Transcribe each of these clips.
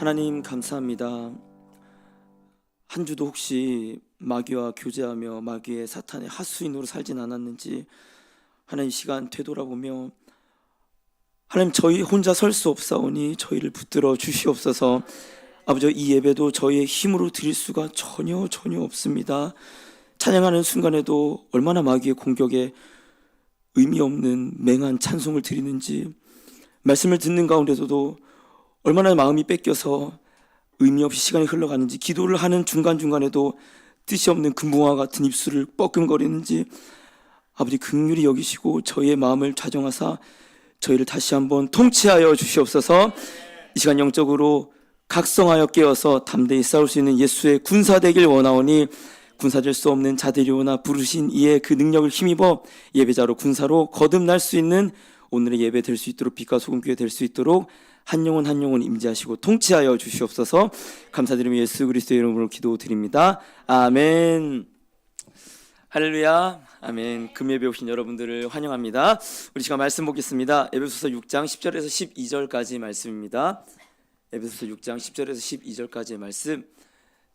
하나님 감사합니다. 한 주도 혹시 마귀와 교제하며 마귀의 사탄의 하수인으로 살진 않았는지 하나님 이 시간 되돌아보며 하나님 저희 혼자 설 수 없사오니 저희를 붙들어 주시옵소서. 아버지 이 예배도 저희의 힘으로 드릴 수가 전혀 없습니다. 찬양하는 순간에도 얼마나 마귀의 공격에 의미 없는 맹한 찬송을 드리는지, 말씀을 듣는 가운데서도 얼마나 마음이 뺏겨서 의미 없이 시간이 흘러가는지, 기도를 하는 중간중간에도 뜻이 없는 금붕어와 같은 입술을 뻐끔거리는지 아버지 긍휼히 여기시고 저희의 마음을 좌정하사 저희를 다시 한번 통치하여 주시옵소서. 이 시간 영적으로 각성하여 깨어서 담대히 싸울 수 있는 예수의 군사 되길 원하오니 군사될 수 없는 자들이오나 부르신 이의 그 능력을 힘입어 예배자로 군사로 거듭날 수 있는 오늘의 예배 될 수 있도록 빛과 소금 교회 될 수 있도록 한 영혼 임재하시고 통치하여 주시옵소서. 감사드리며 예수 그리스도의 이름으로 기도드립니다. 아멘. 할렐루야. 아멘. 금예배 오신 여러분들을 환영합니다. 우리 시간 말씀 보겠습니다. 에베소서 6장 10절에서 12절까지 말씀입니다. 에베소서 6장 10절에서 12절까지의 말씀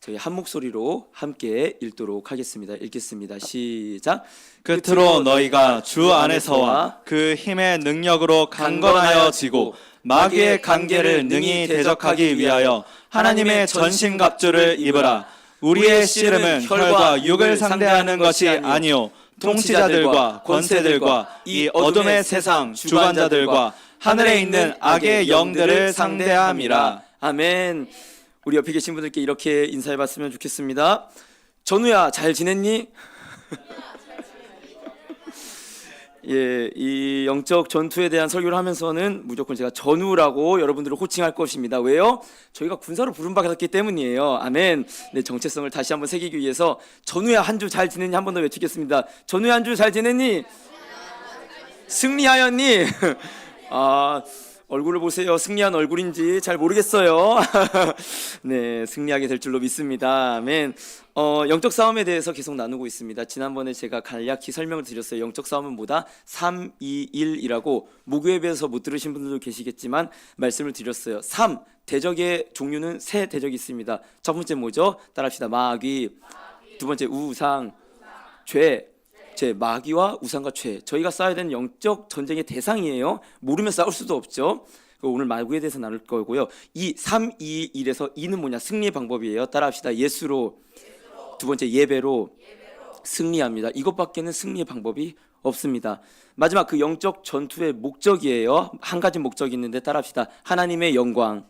저희 한 목소리로 함께 읽도록 하겠습니다. 읽겠습니다. 시작. 끝으로 너희가 주 안에서와 그 힘의 능력으로 강건하여 지고 마귀의 관계를 능히 대적하기 위하여 하나님의 전신갑주를 입으라. 우리의 씨름은 혈과 육을 상대하는 것이 아니요 통치자들과 권세들과 이 어둠의 세상 주관자들과 하늘에 있는 악의 영들을 상대함이라. 아멘. 우리 옆에 계신 분들께 이렇게 인사해봤으면 좋겠습니다. 전우야, 잘 지냈니? 예, 이 영적 전투에 대한 설교를 하면서는 무조건 제가 전우라고 여러분들을 호칭할 것입니다. 왜요? 저희가 군사로 부름받았기 때문이에요. 아멘. 네, 정체성을 다시 한번 새기기 위해서 전우야 한 주 잘 지냈니? 한 번 더 외치겠습니다. 전우야 한 주 잘 지냈니? 승리하였니? 얼굴을 보세요. 승리한 얼굴인지 잘 모르겠어요. 네, 승리하게 될 줄로 믿습니다. 아멘. 영적 싸움에 대해서 계속 나누고 있습니다. 지난번에 제가 간략히 설명을 드렸어요. 영적 싸움은 뭐다? 3, 2, 1이라고 목요일에서 못 들으신 분들도 계시겠지만 말씀을 드렸어요. 3, 대적의 종류는 세 대적이 있습니다. 첫 번째 뭐죠? 따라합시다. 마귀. 두 번째 우상. 죄. 마귀와 우상과 죄, 저희가 싸워야 되는 영적 전쟁의 대상이에요. 모르면 싸울 수도 없죠. 오늘 마귀에 대해서 나눌 거고요. 이 3, 2, 1에서 2는 뭐냐? 승리의 방법이에요. 따라합시다. 예수로. 두 번째 예배로 승리합니다. 이것밖에는 승리의 방법이 없습니다. 마지막 그 영적 전투의 목적이에요. 한 가지 목적이 있는데 따라합시다. 하나님의 영광.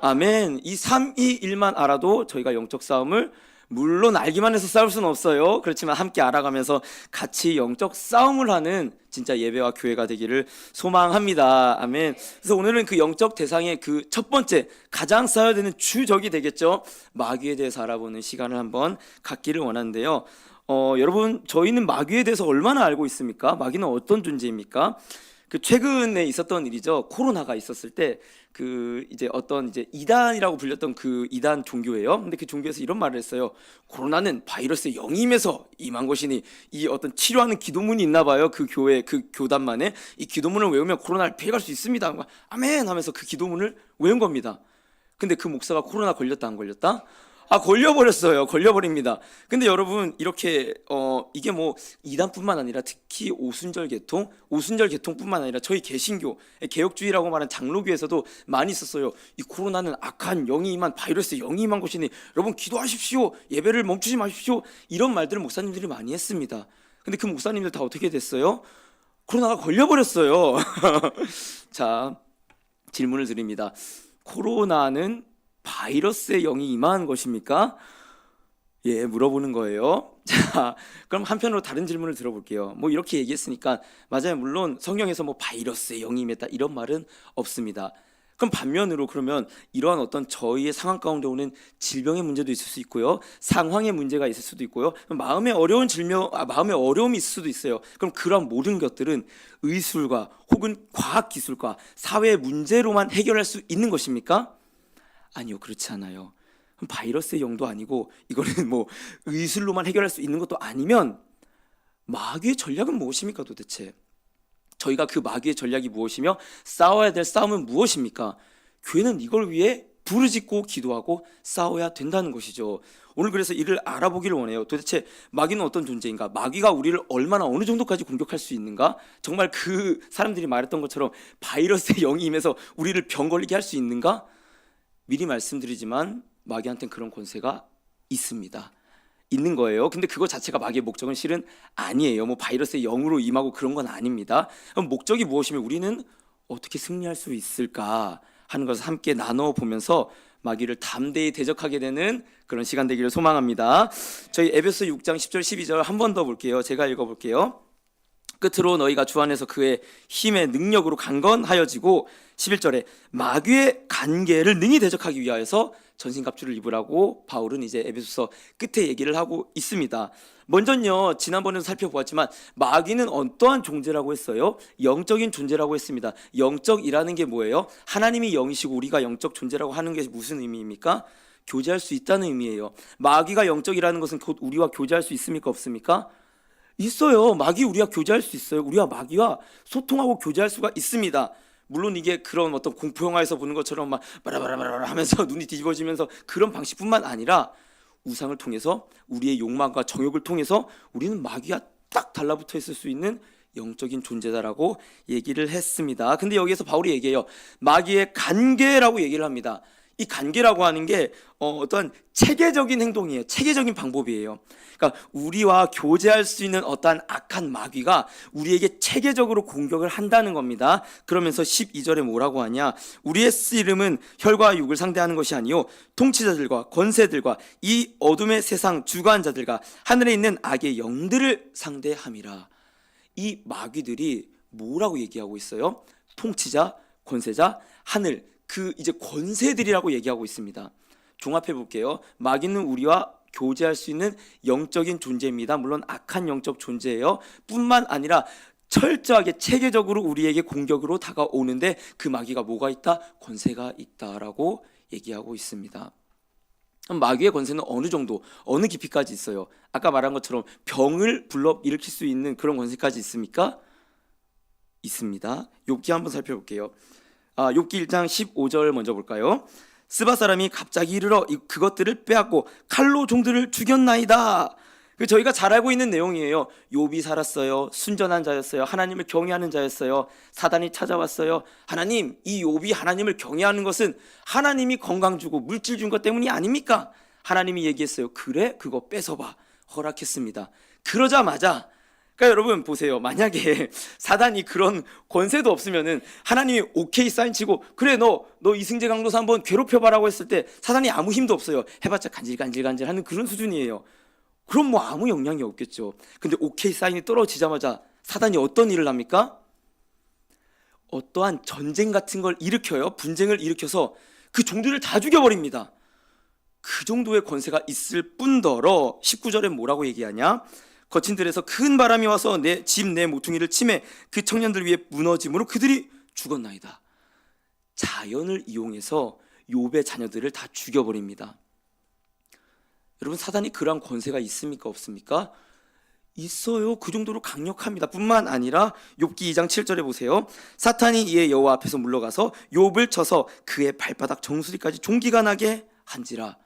아멘. 이 3, 2, 1만 알아도 저희가 영적 싸움을 물론 알기만 해서 싸울 수는 없어요. 그렇지만 함께 알아가면서 같이 영적 싸움을 하는 진짜 예배와 교회가 되기를 소망합니다. 아멘. 그래서 오늘은 그 영적 대상의 그 첫 번째 가장 싸워야 되는 주적이 되겠죠. 마귀에 대해서 알아보는 시간을 한번 갖기를 원하는데요. 여러분 저희는 마귀에 대해서 얼마나 알고 있습니까? 마귀는 어떤 존재입니까? 그 최근에 있었던 일이죠. 코로나가 있었을 때 그 이제 어떤 이제 이단이라고 불렸던 그 이단 종교예요. 근데 그 종교에서 이런 말을 했어요. 코로나는 바이러스의 영임에서 임한 것이니 이 어떤 치료하는 기도문이 있나 봐요. 그 교회 그 교단만에 이 기도문을 외우면 코로나를 피해갈 수 있습니다. 아멘 하면서 그 기도문을 외운 겁니다. 근데 그 목사가 코로나 걸렸다 안 걸렸다? 걸려버렸어요. 걸려버립니다. 근데 여러분 이렇게 이게 뭐 이단뿐만 아니라 특히 오순절 계통뿐만 아니라 저희 개신교 개혁주의라고 말하는 장로교에서도 많이 있었어요. 이 코로나는 악한 영이 임한 바이러스 영이 임한 것이니 여러분 기도하십시오. 예배를 멈추지 마십시오. 이런 말들을 목사님들이 많이 했습니다. 근데 그 목사님들 다 어떻게 됐어요? 코로나가 걸려버렸어요. 자, 질문을 드립니다. 코로나는 바이러스의 영이 임한 것입니까? 예, 물어보는 거예요. 자, 그럼 한편으로 다른 질문을 들어볼게요. 뭐 이렇게 얘기했으니까 맞아요. 물론 성경에서 뭐 바이러스의 영이 임했다 이런 말은 없습니다. 그럼 반면으로 그러면 이러한 어떤 저희의 상황 가운데 오는 질병의 문제도 있을 수 있고요. 상황의 문제가 있을 수도 있고요. 마음의 어려움이 있을 수도 있어요. 그럼 그런 모든 것들은 의술과 혹은 과학 기술과 사회의 문제로만 해결할 수 있는 것입니까? 아니요, 그렇지 않아요. 바이러스의 영도 아니고 이거는 뭐 의술로만 해결할 수 있는 것도 아니면 마귀의 전략은 무엇입니까 도대체? 저희가 그 마귀의 전략이 무엇이며 싸워야 될 싸움은 무엇입니까? 교회는 이걸 위해 부르짖고 기도하고 싸워야 된다는 것이죠. 오늘 그래서 이를 알아보기를 원해요. 도대체 마귀는 어떤 존재인가? 마귀가 우리를 얼마나 어느 정도까지 공격할 수 있는가? 정말 그 사람들이 말했던 것처럼 바이러스의 영이 임해서 우리를 병 걸리게 할 수 있는가? 미리 말씀드리지만 마귀한테는 그런 권세가 있습니다. 있는 거예요. 근데 그거 자체가 마귀의 목적은 실은 아니에요. 뭐 바이러스의 영으로 임하고 그런 건 아닙니다. 그럼 목적이 무엇이면 우리는 어떻게 승리할 수 있을까 하는 것을 함께 나눠 보면서 마귀를 담대히 대적하게 되는 그런 시간 되기를 소망합니다. 저희 에베소 6장 10절 12절 한 번 더 볼게요. 제가 읽어볼게요. 끝으로 너희가 주 안에서 그의 힘의 능력으로 강건하여지고 11절에 마귀의 간계를 능히 대적하기 위하여서 전신갑주를 입으라고 바울은 이제 에베소서 끝에 얘기를 하고 있습니다. 먼저는요, 지난번에도 살펴보았지만 마귀는 어떠한 존재라고 했어요? 영적인 존재라고 했습니다. 영적이라는 게 뭐예요? 하나님이 영이시고 우리가 영적 존재라고 하는 게 무슨 의미입니까? 교제할 수 있다는 의미예요. 마귀가 영적이라는 것은 곧 우리와 교제할 수 있습니까? 없습니까? 있어요. 마귀 우리와 교제할 수 있어요. 우리와 마귀와 소통하고 교제할 수가 있습니다. 물론 이게 그런 어떤 공포 영화에서 보는 것처럼 막 바라바라바라 하면서 눈이 뒤집어지면서 그런 방식뿐만 아니라 우상을 통해서 우리의 욕망과 정욕을 통해서 우리는 마귀와 딱 달라붙어 있을 수 있는 영적인 존재다라고 얘기를 했습니다. 근데 여기에서 바울이 얘기해요. 마귀의 간계라고 얘기를 합니다. 이 간계라고 하는 게 어떤 체계적인 행동이에요. 체계적인 방법이에요. 그러니까 우리와 교제할 수 있는 어떠한 악한 마귀가 우리에게 체계적으로 공격을 한다는 겁니다. 그러면서 12절에 뭐라고 하냐? 우리의 쓰임은 혈과 육을 상대하는 것이 아니요 통치자들과 권세들과 이 어둠의 세상 주관자들과 하늘에 있는 악의 영들을 상대함이라. 이 마귀들이 뭐라고 얘기하고 있어요? 통치자, 권세자, 하늘, 그 이제 권세들이라고 얘기하고 있습니다. 종합해 볼게요. 마귀는 우리와 교제할 수 있는 영적인 존재입니다. 물론 악한 영적 존재예요. 뿐만 아니라 철저하게 체계적으로 우리에게 공격으로 다가오는데 그 마귀가 뭐가 있다? 권세가 있다라고 얘기하고 있습니다. 마귀의 권세는 어느 정도, 어느 깊이까지 있어요? 아까 말한 것처럼 병을 불러일으킬 수 있는 그런 권세까지 있습니까? 있습니다. 욥기 한번 살펴볼게요. 욥기 1장 15절 먼저 볼까요? 스바 사람이 갑자기 이르러 그것들을 빼앗고 칼로 종들을 죽였나이다. 저희가 잘 알고 있는 내용이에요. 욥이 살았어요. 순전한 자였어요. 하나님을 경외하는 자였어요. 사단이 찾아왔어요. 하나님, 이 욥이 하나님을 경외하는 것은 하나님이 건강 주고 물질 준 것 때문이 아닙니까? 하나님이 얘기했어요. 그래? 그거 뺏어봐. 허락했습니다. 그러자마자 그러니까 여러분 보세요. 만약에 사단이 그런 권세도 없으면은 하나님이 오케이 사인 치고 그래 너 이승재 강도사 한번 괴롭혀봐라고 했을 때 사단이 아무 힘도 없어요. 해봤자 간질간질 하는 그런 수준이에요. 그럼 뭐 아무 영향이 없겠죠. 근데 오케이 사인이 떨어지자마자 사단이 어떤 일을 합니까? 어떠한 전쟁 같은 걸 일으켜요. 분쟁을 일으켜서 그 종들을 다 죽여버립니다. 그 정도의 권세가 있을 뿐더러 19절에 뭐라고 얘기하냐? 거친 들에서 큰 바람이 와서 내 집 내 모퉁이를 치매 그 청년들 위에 무너짐으로 그들이 죽었나이다. 자연을 이용해서 욥의 자녀들을 다 죽여버립니다. 여러분 사단이 그러한 권세가 있습니까? 없습니까? 있어요. 그 정도로 강력합니다. 뿐만 아니라 욥기 2장 7절에 보세요. 사탄이 이에 여호와 앞에서 물러가서 욥을 쳐서 그의 발바닥 정수리까지 종기가 나게 한지라.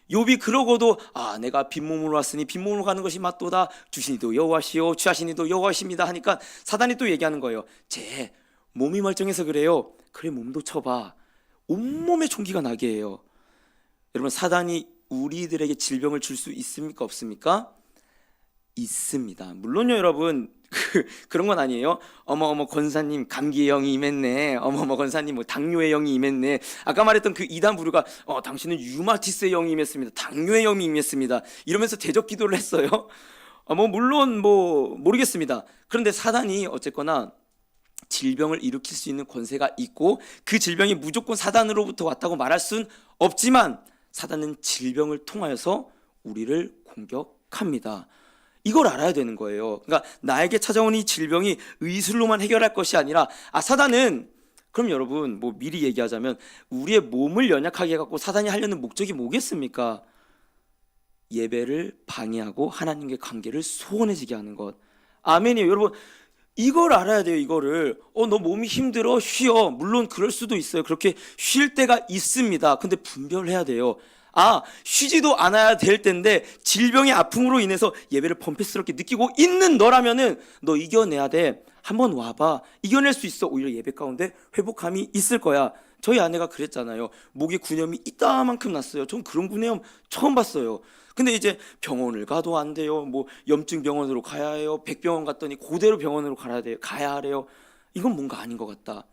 욥이 그러고도 내가 빈몸으로 왔으니 빈몸으로 가는 것이 맞도다. 주시니도 여호와시요 취하시니도 여호와십니다 하니까 사단이 또 얘기하는 거예요. 쟤 몸이 멀쩡해서 그래요. 그래 몸도 쳐봐. 온몸에 종기가 나게 해요. 여러분 사단이 우리들에게 질병을 줄 수 있습니까? 없습니까? 있습니다. 물론요 여러분 그런 건 아니에요. 어머 권사님 감기의 영이 임했네. 어머 권사님 뭐 당뇨의 영이 임했네. 아까 말했던 그 이단 부류가 당신은 류마티스의 영이 임했습니다. 당뇨의 영이 임했습니다. 이러면서 대적 기도를 했어요. 물론 모르겠습니다. 그런데 사단이 어쨌거나 질병을 일으킬 수 있는 권세가 있고 그 질병이 무조건 사단으로부터 왔다고 말할 순 없지만 사단은 질병을 통하여서 우리를 공격합니다. 이걸 알아야 되는 거예요. 그러니까 나에게 찾아온 이 질병이 의술로만 해결할 것이 아니라 사단은 그럼 여러분 미리 얘기하자면 우리의 몸을 연약하게 해갖고 사단이 하려는 목적이 뭐겠습니까? 예배를 방해하고 하나님과의 관계를 소원해지게 하는 것. 아멘이에요. 여러분 이걸 알아야 돼요. 이거를 너 몸이 힘들어 쉬어. 물론 그럴 수도 있어요. 그렇게 쉴 때가 있습니다. 근데 분별해야 돼요. 쉬지도 않아야 될 텐데 질병의 아픔으로 인해서 예배를 범패스럽게 느끼고 있는 너라면은 너 이겨내야 돼. 한번 와봐. 이겨낼 수 있어. 오히려 예배 가운데 회복감이 있을 거야. 저희 아내가 그랬잖아요. 목에 군염이 이따만큼 났어요. 전 그런 군염 처음 봤어요. 근데 이제 병원을 가도 안 돼요. 뭐 염증 병원으로 가야 해요. 백병원 갔더니 그대로 병원으로 가야 하래요. 이건 뭔가 아닌 것 같다.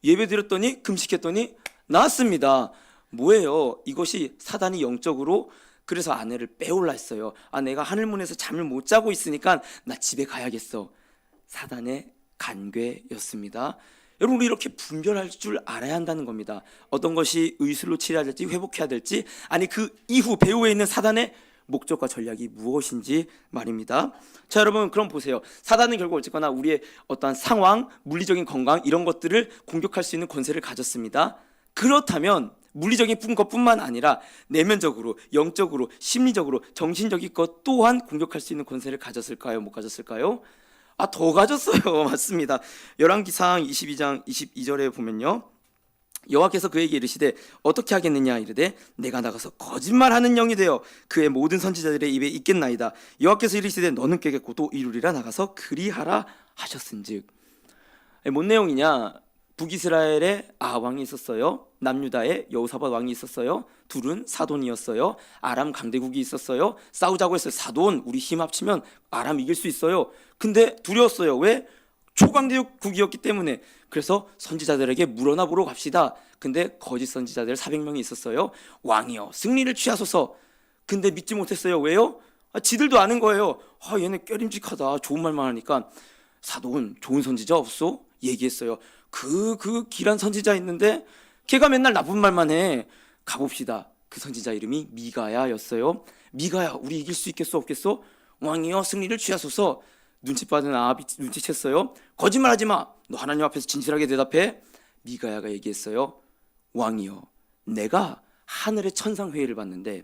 예배 드렸더니 금식했더니 나았습니다. 뭐예요? 이것이 사단이 영적으로 그래서 아내를 빼올라 했어요. 내가 하늘문에서 잠을 못 자고 있으니까 나 집에 가야겠어. 사단의 간괴였습니다. 여러분, 우리 이렇게 분별할 줄 알아야 한다는 겁니다. 어떤 것이 의술로 치료해야 될지 회복해야 될지, 아니 그 이후 배후에 있는 사단의 목적과 전략이 무엇인지 말입니다. 자, 여러분, 그럼 보세요. 사단은 결국 어쨌거나 우리의 어떠한 상황, 물리적인 건강 이런 것들을 공격할 수 있는 권세를 가졌습니다. 그렇다면 물리적인 것뿐만 아니라 내면적으로, 영적으로, 심리적으로, 정신적인 것 또한 공격할 수 있는 권세를 가졌을까요? 못 가졌을까요? 더 가졌어요. 맞습니다. 열왕기상 22장 22절에 보면요, 여호와께서 그에게 이르시되 어떻게 하겠느냐 이르되 내가 나가서 거짓말하는 영이 되어 그의 모든 선지자들의 입에 있겠나이다. 여호와께서 이르시되 너는 깨겠고 또 이루리라. 나가서 그리하라 하셨은즉. 뭔 내용이냐? 북이스라엘에 왕이 있었어요. 남유다에 여호사밧 왕이 있었어요. 둘은 사돈이었어요. 아람 강대국이 있었어요. 싸우자고 했어요. 사돈, 우리 힘 합치면 아람 이길 수 있어요. 근데 두려웠어요. 왜? 초강대국이었기 때문에. 그래서 선지자들에게 물어나 보러 갑시다. 근데 거짓 선지자들 400명이 있었어요. 왕이여 승리를 취하소서. 근데 믿지 못했어요. 왜요? 지들도 아는 거예요. 얘네 꾀림직하다. 좋은 말만 하니까. 사돈, 좋은 선지자 없소? 얘기했어요. 그 길한 선지자 있는데 걔가 맨날 나쁜 말만 해. 가봅시다. 그 선지자 이름이 미가야였어요. 미가야, 우리 이길 수 있겠어 없겠어? 왕이여 승리를 취하소서. 눈치 빠진 아합이 눈치챘어요. 거짓말하지 마. 너 하나님 앞에서 진실하게 대답해. 미가야가 얘기했어요. 왕이여, 내가 하늘의 천상 회의를 봤는데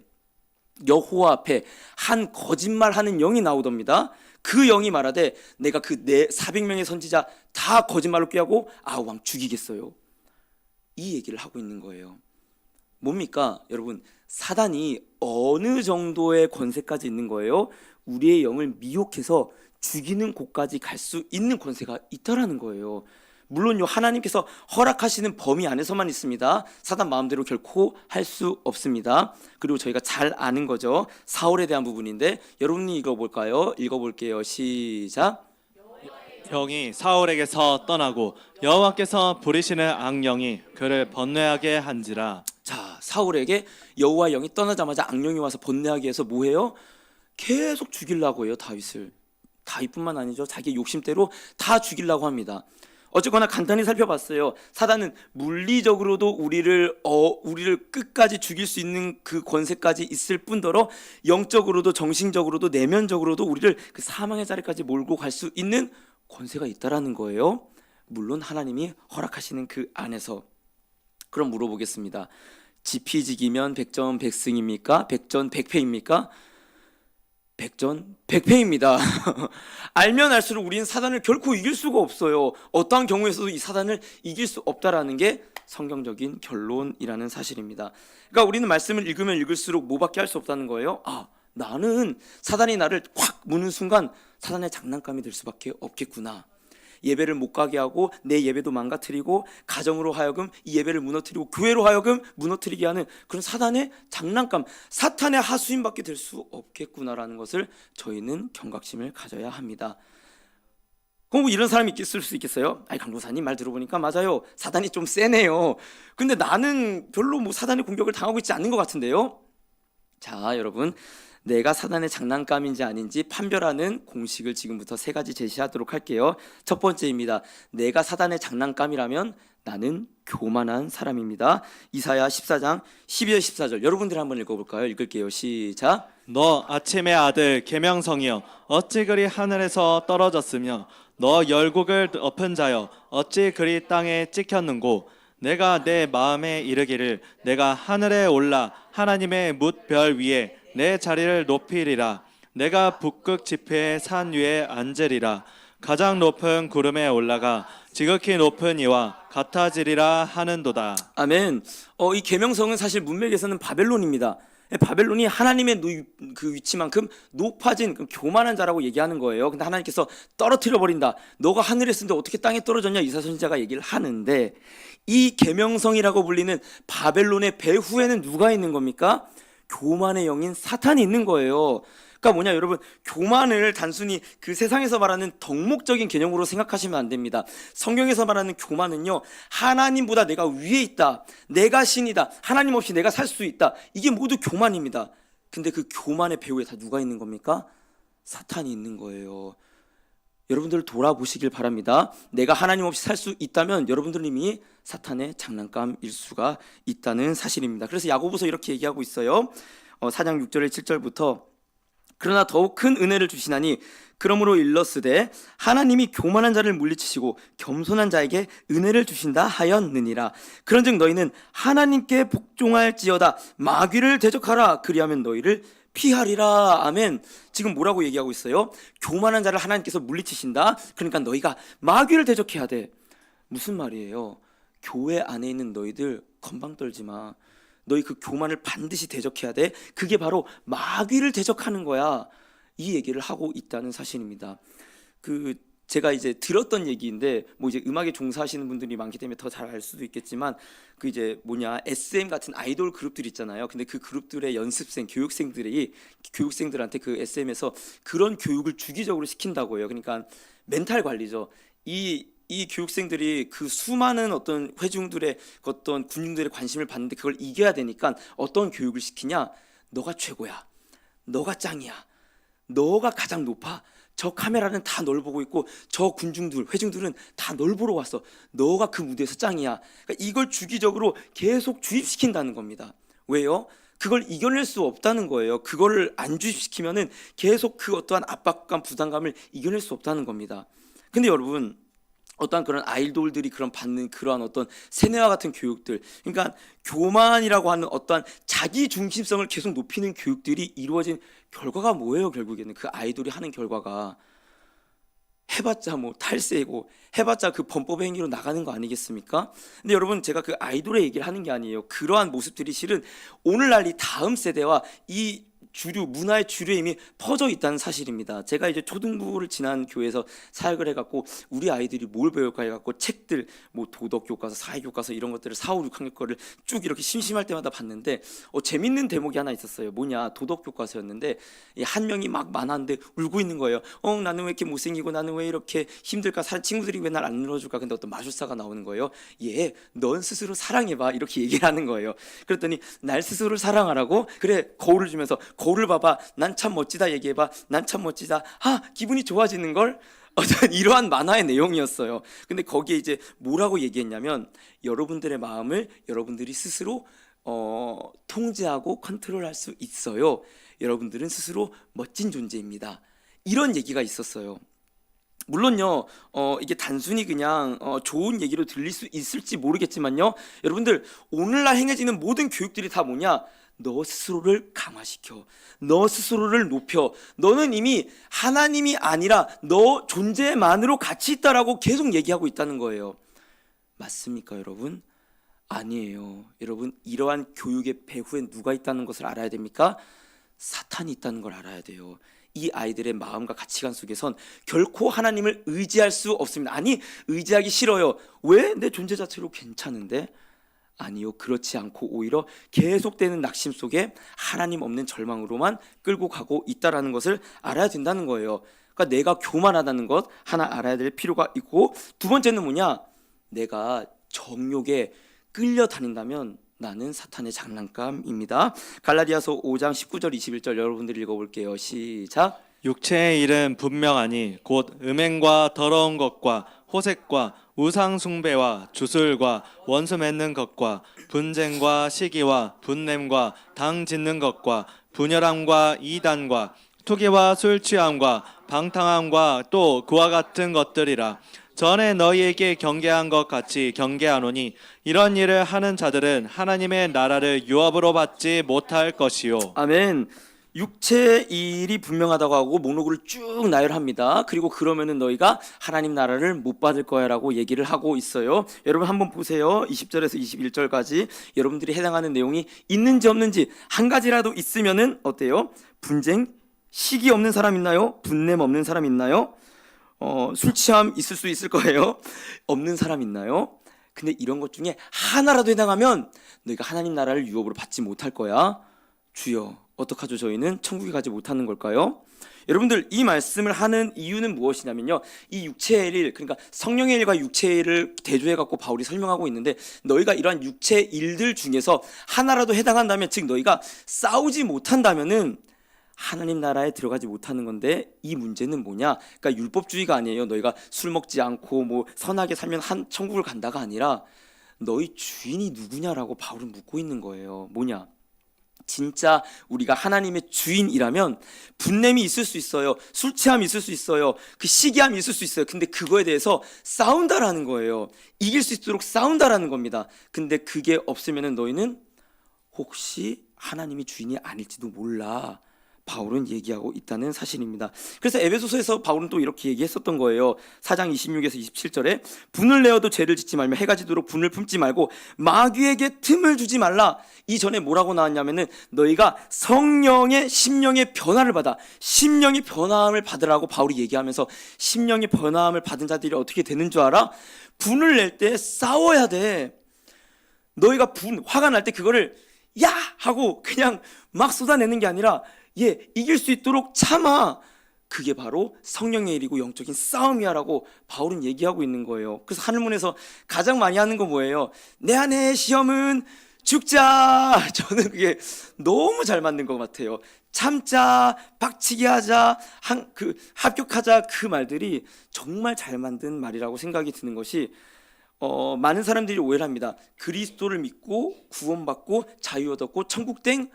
여호와 앞에 한 거짓말하는 영이 나오답니다. 그 영이 말하되 내가 그 내 400명의 선지자 다 거짓말로 꾀하고 왕 죽이겠어요. 이 얘기를 하고 있는 거예요. 뭡니까? 여러분, 사단이 어느 정도의 권세까지 있는 거예요? 우리의 영을 미혹해서 죽이는 곳까지 갈 수 있는 권세가 있다라는 거예요. 물론요, 하나님께서 허락하시는 범위 안에서만 있습니다. 사단 마음대로 결코 할 수 없습니다. 그리고 저희가 잘 아는 거죠. 사울에 대한 부분인데 여러분이 읽어볼까요? 읽어볼게요. 시작. 영이 사울에게서 떠나고 여호와께서 부리시는 악령이 그를 번뇌하게 한지라. 자, 사울에게 여호와 영이 떠나자마자 악령이 와서 번뇌하게 해서 뭐해요? 계속 죽이려고 해요. 다윗뿐만 아니죠. 자기 욕심대로 다 죽이려고 합니다. 어쨌거나 간단히 살펴봤어요. 사단은 물리적으로도 우리를 끝까지 죽일 수 있는 그 권세까지 있을 뿐더러 영적으로도 정신적으로도 내면적으로도 우리를 그 사망의 자리까지 몰고 갈 수 있는 권세가 있다라는 거예요. 물론 하나님이 허락하시는 그 안에서. 그럼 물어보겠습니다. 지피지기면 백전백승입니까? 백전백패입니까? 백전백패입니다. 알면 알수록 우리는 사단을 결코 이길 수가 없어요. 어떠한 경우에서도 이 사단을 이길 수 없다라는 게 성경적인 결론이라는 사실입니다. 그러니까 우리는 말씀을 읽으면 읽을수록 뭐밖에 할 수 없다는 거예요. 나는 사단이 나를 확 무는 순간 사단의 장난감이 될 수밖에 없겠구나. 예배를 못 가게 하고 내 예배도 망가뜨리고 가정으로 하여금 이 예배를 무너뜨리고 교회로 하여금 무너뜨리게 하는 그런 사단의 장난감, 사탄의 하수인밖에 될 수 없겠구나라는 것을 저희는 경각심을 가져야 합니다. 그럼 이런 사람이 있을 수 있겠어요? 강도사님 말 들어보니까 맞아요. 사단이 좀 세네요. 근데 나는 별로 사단의 공격을 당하고 있지 않는 것 같은데요. 자, 여러분, 내가 사단의 장난감인지 아닌지 판별하는 공식을 지금부터 3가지 제시하도록 할게요. 첫 번째입니다. 내가 사단의 장난감이라면 나는 교만한 사람입니다. 이사야 14장 12절 14절 여러분들 한번 읽어볼까요? 읽을게요. 시작. 너 아침의 아들 계명성이여 어찌 그리 하늘에서 떨어졌으며 너 열국을 엎은 자여 어찌 그리 땅에 찍혔는고 내가 내 마음에 이르기를 내가 하늘에 올라 하나님의 뭇별 위에 내 자리를 높이리라. 내가 북극 지폐의 산 위에 앉으리라. 가장 높은 구름에 올라가 지극히 높은 이와 같아지리라 하는도다. 아멘. 이 계명성은 사실 문맥에서는 바벨론입니다. 바벨론이 하나님의 그 위치만큼 높아진 그 교만한 자라고 얘기하는 거예요. 근데 하나님께서 떨어뜨려 버린다. 너가 하늘에 있는데 어떻게 땅에 떨어졌냐, 이사 선지자가 얘기를 하는데, 이 계명성이라고 불리는 바벨론의 배후에는 누가 있는 겁니까? 교만의 영인 사탄이 있는 거예요. 그러니까 뭐냐, 여러분, 교만을 단순히 그 세상에서 말하는 덕목적인 개념으로 생각하시면 안 됩니다. 성경에서 말하는 교만은요, 하나님보다 내가 위에 있다, 내가 신이다, 하나님 없이 내가 살 수 있다, 이게 모두 교만입니다. 근데 그 교만의 배후에 다 누가 있는 겁니까? 사탄이 있는 거예요. 여러분들 돌아보시길 바랍니다. 내가 하나님 없이 살 수 있다면 여러분들은 이미 사탄의 장난감일 수가 있다는 사실입니다. 그래서 야고보서 이렇게 얘기하고 있어요. 4장 6절에 7절부터, 그러나 더욱 큰 은혜를 주시나니 그러므로 일렀으되 하나님이 교만한 자를 물리치시고 겸손한 자에게 은혜를 주신다 하였느니라. 그런즉 너희는 하나님께 복종할지어다. 마귀를 대적하라. 그리하면 너희를 피하리라. 아멘. 지금 뭐라고 얘기하고 있어요? 교만한 자를 하나님께서 물리치신다. 그러니까 너희가 마귀를 대적해야 돼. 무슨 말이에요? 교회 안에 있는 너희들 건방 떨지 마. 너희 그 교만을 반드시 대적해야 돼. 그게 바로 마귀를 대적하는 거야. 이 얘기를 하고 있다는 사실입니다. 제가 이제 들었던 얘기인데, 뭐 이제 음악에 종사하시는 분들이 많기 때문에 더 잘 알 수도 있겠지만, SM 같은 아이돌 그룹들 있잖아요. 근데 그 그룹들의 연습생, 교육생들한테 그 SM에서 그런 교육을 주기적으로 시킨다고 해요. 그러니까 멘탈 관리죠. 이 교육생들이 그 수많은 어떤 회중들의 어떤 군중들의 관심을 받는데 그걸 이겨야 되니까 어떤 교육을 시키냐? 너가 최고야. 너가 짱이야. 너가 가장 높아. 저 카메라는 다 널 보고 있고 저 군중들, 회중들은 다 널 보러 왔어. 너가 그 무대에서 짱이야. 그러니까 이걸 주기적으로 계속 주입시킨다는 겁니다. 왜요? 그걸 이겨낼 수 없다는 거예요. 그거를 안 주입시키면은 계속 그 어떠한 압박감, 부담감을 이겨낼 수 없다는 겁니다. 근데 여러분, 어떠한 그런 아이돌들이 그런 받는 그러한 어떤 세뇌와 같은 교육들, 그러니까 교만이라고 하는 어떠한 자기 중심성을 계속 높이는 교육들이 이루어진 결과가 뭐예요? 결국에는 그 아이돌이 하는 결과가 해봤자 뭐 탈세고 해봤자 그 범법의 행위로 나가는 거 아니겠습니까? 근데 여러분, 제가 그 아이돌의 얘기를 하는 게 아니에요. 그러한 모습들이 실은 오늘날 이 다음 세대와 이 문화의 주류에 이미 퍼져 있다는 사실입니다. 제가 이제 초등부를 지난 교회에서 사역을 해갖고 우리 아이들이 뭘 배울까 해갖고 책들, 뭐 도덕교과서, 사회교과서 이런 것들을 4, 5, 6학년 거를 쭉 이렇게 심심할 때마다 봤는데 재밌는 대목이 하나 있었어요. 뭐냐, 도덕교과서였는데 한 명이 막 만화인데 울고 있는 거예요. 나는 왜 이렇게 못생기고 나는 왜 이렇게 힘들까? 친구들이 왜 날 안 눌러줄까? 근데 어떤 마술사가 나오는 거예요. 넌 스스로 사랑해봐. 이렇게 얘기를 하는 거예요. 그랬더니 날 스스로를 사랑하라고? 그래, 거울을 주면서 거울을 봐봐. 난 참 멋지다. 얘기해봐. 난 참 멋지다. 기분이 좋아지는 걸. 어떤 이러한 만화의 내용이었어요. 근데 거기에 이제 뭐라고 얘기했냐면, 여러분들의 마음을 여러분들이 스스로 통제하고 컨트롤할 수 있어요. 여러분들은 스스로 멋진 존재입니다. 이런 얘기가 있었어요. 물론요, 이게 단순히 그냥 좋은 얘기로 들릴 수 있을지 모르겠지만요, 여러분들, 오늘날 행해지는 모든 교육들이 다 뭐냐? 너 스스로를 강화시켜. 너 스스로를 높여. 너는 이미 하나님이 아니라 너 존재만으로 가치 있다라고 계속 얘기하고 있다는 거예요. 맞습니까, 여러분? 아니에요. 여러분, 이러한 교육의 배후에 누가 있다는 것을 알아야 됩니까? 사탄이 있다는 걸 알아야 돼요. 이 아이들의 마음과 가치관 속에선 결코 하나님을 의지할 수 없습니다. 아니, 의지하기 싫어요. 왜? 내 존재 자체로 괜찮은데? 아니요, 그렇지 않고 오히려 계속되는 낙심 속에 하나님 없는 절망으로만 끌고 가고 있다라는 것을 알아야 된다는 거예요. 그러니까 내가 교만하다는 것 하나 알아야 될 필요가 있고, 두 번째는 뭐냐? 내가 정욕에 끌려다닌다면 나는 사탄의 장난감입니다. 갈라디아서 5장 19절 21절 여러분들 읽어볼게요. 시작. 육체의 일은 분명하니 곧 음행과 더러운 것과 호색과 우상 숭배와 주술과 원수 맺는 것과 분쟁과 시기와 분냄과 당 짓는 것과 분열함과 이단과 투기와 술 취함과 방탕함과 또 그와 같은 것들이라. 전에 너희에게 경계한 것 같이 경계하노니 이런 일을 하는 자들은 하나님의 나라를 유업으로 받지 못할 것이요. 아멘. 육체의 일이 분명하다고 하고 목록을 쭉 나열합니다. 그리고 그러면은 너희가 하나님 나라를 못 받을 거야라고 얘기를 하고 있어요. 여러분 한번 보세요. 20절에서 21절까지 여러분들이 해당하는 내용이 있는지 없는지 한 가지라도 있으면은 어때요? 분쟁, 시기 없는 사람 있나요? 분냄 없는 사람 있나요? 술 취함 있을 수 있을 거예요. 없는 사람 있나요? 근데 이런 것 중에 하나라도 해당하면 너희가 하나님 나라를 유업으로 받지 못할 거야. 주여 어떡하죠? 저희는 천국에 가지 못하는 걸까요? 여러분들 이 말씀을 하는 이유는 무엇이냐면요, 이 육체의 일, 그러니까 성령의 일과 육체의 일을 대조해 갖고 바울이 설명하고 있는데, 너희가 이러한 육체의 일들 중에서 하나라도 해당한다면, 즉 너희가 싸우지 못한다면은 하나님 나라에 들어가지 못하는 건데, 이 문제는 뭐냐? 그러니까 율법주의가 아니에요. 너희가 술 먹지 않고 뭐 선하게 살면 한 천국을 간다가 아니라 너희 주인이 누구냐라고 바울은 묻고 있는 거예요. 뭐냐? 진짜 우리가 하나님의 주인이라면 분냄이 있을 수 있어요. 술 취함이 있을 수 있어요. 그 시기함이 있을 수 있어요. 근데 그거에 대해서 싸운다라는 거예요. 이길 수 있도록 싸운다라는 겁니다. 근데 그게 없으면 너희는 혹시 하나님이 주인이 아닐지도 몰라, 바울은 얘기하고 있다는 사실입니다. 그래서 에베소서에서 바울은 또 이렇게 얘기했었던 거예요. 4장 26에서 27절에 분을 내어도 죄를 짓지 말며 해가 지도록 분을 품지 말고 마귀에게 틈을 주지 말라. 이전에 뭐라고 나왔냐면은 너희가 성령의 심령의 변화를 받아, 심령의 변화함을 받으라고 바울이 얘기하면서, 심령의 변화함을 받은 자들이 어떻게 되는 줄 알아? 분을 낼 때 싸워야 돼. 너희가 화가 날 때 그거를 야! 하고 그냥 막 쏟아내는 게 아니라 이길 수 있도록 참아. 그게 바로 성령의 일이고 영적인 싸움이야라고 바울은 얘기하고 있는 거예요. 그래서 하늘문에서 가장 많이 하는 거 뭐예요? 내 안에 시험은 죽자. 저는 그게 너무 잘 맞는 것 같아요. 참자, 박치기 하자, 합격하자, 그 말들이 정말 잘 만든 말이라고 생각이 드는 것이, 많은 사람들이 오해를 합니다. 그리스도를 믿고 구원받고 자유 얻었고 천국 땡?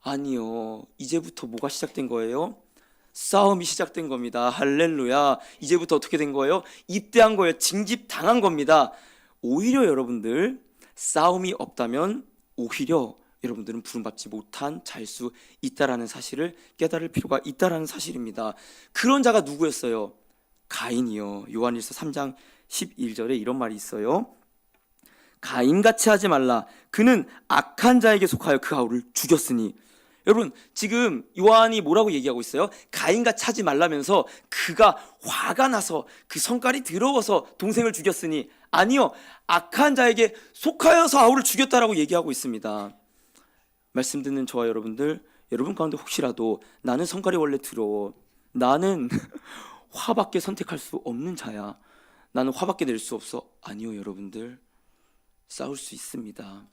아니요. 이제부터 뭐가 시작된 거예요? 싸움이 시작된 겁니다. 할렐루야. 이제부터 어떻게 된 거예요? 입대한 거예요. 징집당한 겁니다. 오히려 여러분들 싸움이 없다면 오히려 여러분들은 부름받지 못한 자일 수 있다라는 사실을 깨달을 필요가 있다라는 사실입니다. 그런 자가 누구였어요? 가인이요. 요한일서 3장 11절에 이런 말이 있어요. 가인같이 하지 말라. 그는 악한 자에게 속하여 그 아우를 죽였으니. 여러분 지금 요한이 뭐라고 얘기하고 있어요? 가인같이 하지 말라면서 그가 화가 나서 그 성깔이 더러워서 동생을 죽였으니, 아니요, 악한 자에게 속하여서 아우를 죽였다라고 얘기하고 있습니다. 말씀 듣는 저와 여러분들, 여러분 가운데 혹시라도 나는 성깔이 원래 더러워, 나는 화밖에 선택할 수 없는 자야, 나는 화밖에 낼 수 없어. 아니요 여러분들, 싸울 수 있습니다.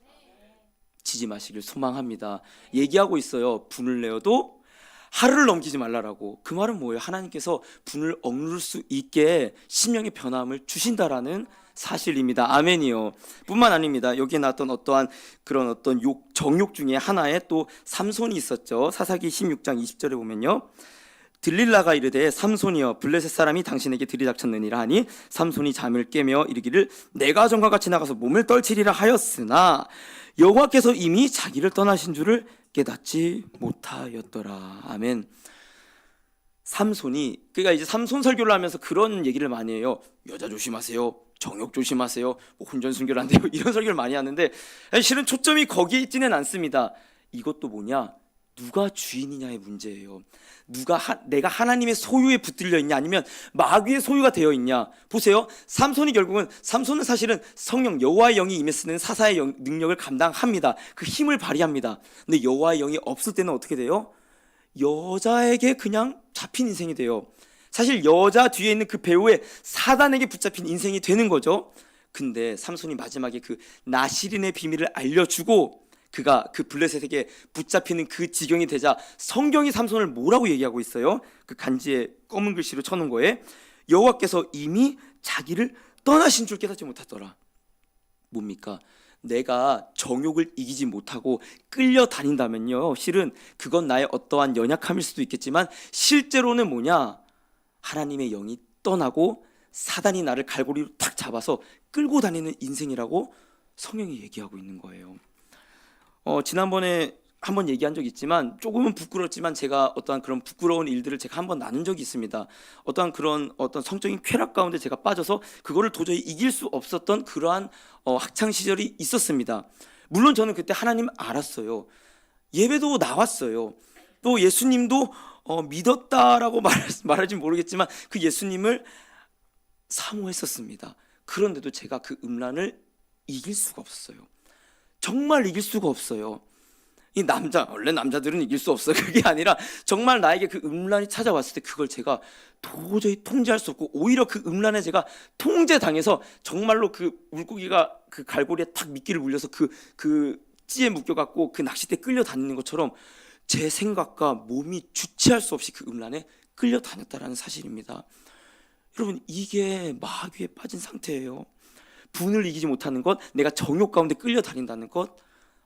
지지 마시길 소망합니다. 얘기하고 있어요. 분을 내어도 하루를 넘기지 말라라고. 그 말은 뭐예요? 하나님께서 분을 억누를 수 있게 심령의 변함을 주신다라는 사실입니다. 아멘이요. 뿐만 아닙니다. 여기에 나왔던 어떠한 그런 어떤 정욕 중에 하나에 또 삼손이 있었죠. 사사기 16장 20절에 보면요, 들릴라가 이르되 삼손이여 블레셋 사람이 당신에게 들이닥쳤느니라 하니 삼손이 잠을 깨며 이르기를 내가 전과 같이 나가서 몸을 떨치리라 하였으나 여호와께서 이미 자기를 떠나신 줄을 깨닫지 못하였더라. 아멘. 삼손이, 그러니까 이제 삼손 설교를 하면서 그런 얘기를 많이 해요. 여자 조심하세요, 정욕 조심하세요, 뭐 혼전순결 안 돼요, 이런 설교를 많이 하는데 실은 초점이 거기에 있지는 않습니다. 이것도 뭐냐? 누가 주인이냐의 문제예요. 내가 하나님의 소유에 붙들려 있냐, 아니면 마귀의 소유가 되어 있냐. 보세요. 삼손은 사실은 성령 여호와의 영이 임했으는 사사의 능력을 감당합니다. 그 힘을 발휘합니다. 근데 여호와의 영이 없을 때는 어떻게 돼요? 여자에게 그냥 잡힌 인생이 돼요. 사실 여자 뒤에 있는 그 배우의 사단에게 붙잡힌 인생이 되는 거죠. 근데 삼손이 마지막에 그 나시린의 비밀을 알려주고 그가 그 블레셋에게 붙잡히는 그 지경이 되자 성경이 삼손을 뭐라고 얘기하고 있어요? 그 간지에 검은 글씨로 쳐놓은 거에 여호와께서 이미 자기를 떠나신 줄 깨닫지 못하더라. 뭡니까? 내가 정욕을 이기지 못하고 끌려다닌다면요, 실은 그건 나의 어떠한 연약함일 수도 있겠지만 실제로는 뭐냐? 하나님의 영이 떠나고 사단이 나를 갈고리로 탁 잡아서 끌고 다니는 인생이라고 성경이 얘기하고 있는 거예요. 지난번에 한번 얘기한 적이 있지만 조금은 부끄럽지만 제가 어떠한 그런 부끄러운 일들을 제가 한번 나눈 적이 있습니다. 어떠한 그런 어떤 성적인 쾌락 가운데 제가 빠져서 그거를 도저히 이길 수 없었던 그러한 학창 시절이 있었습니다. 물론 저는 그때 하나님 알았어요. 예배도 나왔어요. 또 예수님도 믿었다라고 말할지 모르겠지만 그 예수님을 사모했었습니다. 그런데도 제가 그 음란을 이길 수가 없어요. 정말 이길 수가 없어요. 이 원래 남자들은 이길 수 없어요. 그게 아니라 정말 나에게 그 음란이 찾아왔을 때 그걸 제가 도저히 통제할 수 없고 오히려 그 음란에 제가 통제당해서 정말로 그 물고기가 그 갈고리에 탁 미끼를 물려서 그 찌에 묶여갖고 그 낚싯대 끌려다니는 것처럼 제 생각과 몸이 주체할 수 없이 그 음란에 끌려다녔다라는 사실입니다. 여러분, 이게 마귀에 빠진 상태예요. 분을 이기지 못하는 것, 내가 정욕 가운데 끌려다닌다는 것,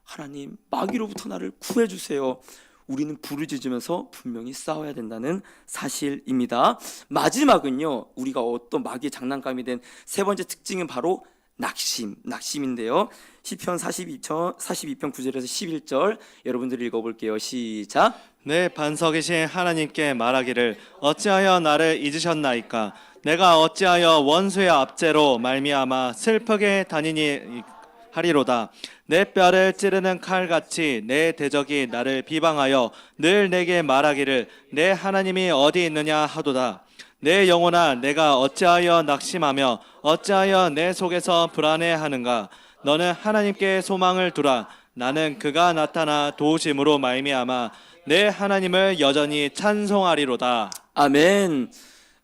하나님 마귀로부터 나를 구해주세요. 우리는 부르짖으면서 분명히 싸워야 된다는 사실입니다. 마지막은요, 우리가 어떤 마귀의 장난감이 된 세 번째 특징은 바로 낙심인데요. 시편 42편 9절에서 11절 여러분들 읽어볼게요. 시작. 내 반석이신 하나님께 말하기를 어찌하여 나를 잊으셨나이까. 내가 어찌하여 원수의 압제로 말미암아 슬프게 다니니 하리로다. 내 뼈를 찌르는 칼같이 내 대적이 나를 비방하여 늘 내게 말하기를 내 하나님이 어디 있느냐 하도다. 내 영혼아, 내가 어찌하여 낙심하며 어찌하여 내 속에서 불안해하는가. 너는 하나님께 소망을 두라. 나는 그가 나타나 도우심으로 말미암아 내 하나님을 여전히 찬송하리로다. 아멘.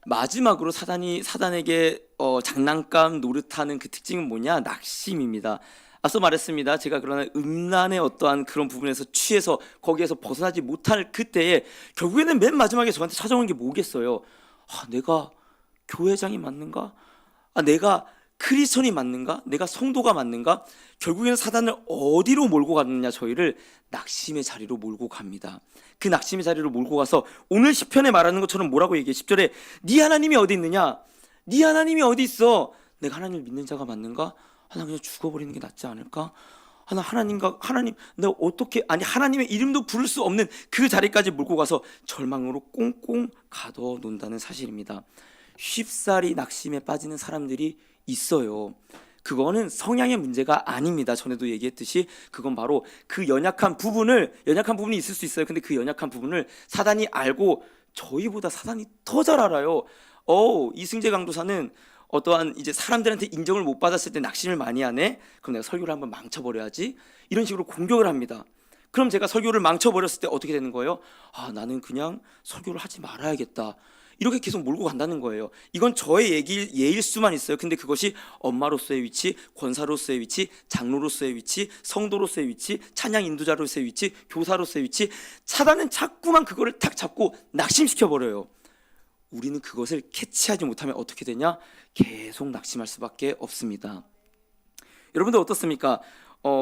마지막으로 사단에게 장난감 노릇하는 그 특징은 뭐냐? 낙심입니다. 앞서 말했습니다. 제가 그러나 음란의 어떠한 그런 부분에서 취해서 거기에서 벗어나지 못할 그때에 결국에는 맨 마지막에 저한테 찾아오는 게 뭐겠어요? 내가 교회장이 맞는가? 내가 크리스천이 맞는가? 내가 성도가 맞는가? 결국에는 사단을 어디로 몰고 가느냐? 저희를 낙심의 자리로 몰고 갑니다. 그 낙심의 자리로 몰고 가서 오늘 시편에 말하는 것처럼 뭐라고 얘기해? 10절에 네 하나님이 어디 있느냐? 네 하나님이 어디 있어? 내가 하나님을 믿는 자가 맞는가? 나 그냥 죽어버리는 게 낫지 않을까? 하나님 내가 어떻게 하나님의 이름도 부를 수 없는 그 자리까지 몰고 가서 절망으로 꽁꽁 가둬 놓는다는 사실입니다. 쉽사리 낙심에 빠지는 사람들이 있어요. 그거는 성향의 문제가 아닙니다. 전에도 얘기했듯이 그건 바로 그 연약한 부분이 있을 수 있어요. 근데 그 연약한 부분을 사단이 알고 저희보다 사단이 더 잘 알아요. 이승재 강도사는 어떠한 이제 사람들한테 인정을 못 받았을 때 낙심을 많이 하네. 그럼 내가 설교를 한번 망쳐버려야지. 이런 식으로 공격을 합니다. 그럼 제가 설교를 망쳐버렸을 때 어떻게 되는 거예요? 나는 그냥 설교를 하지 말아야겠다. 이렇게 계속 몰고 간다는 거예요. 이건 저의 예일 수만 있어요. 근데 그것이 엄마로서의 위치, 권사로서의 위치, 장로로서의 위치, 성도로서의 위치, 찬양 인도자로서의 위치, 교사로서의 위치, 사단은 자꾸만 그거를 탁 잡고 낙심시켜버려요. 우리는 그것을 캐치하지 못하면 어떻게 되냐? 계속 낙심할 수밖에 없습니다. 여러분들 어떻습니까?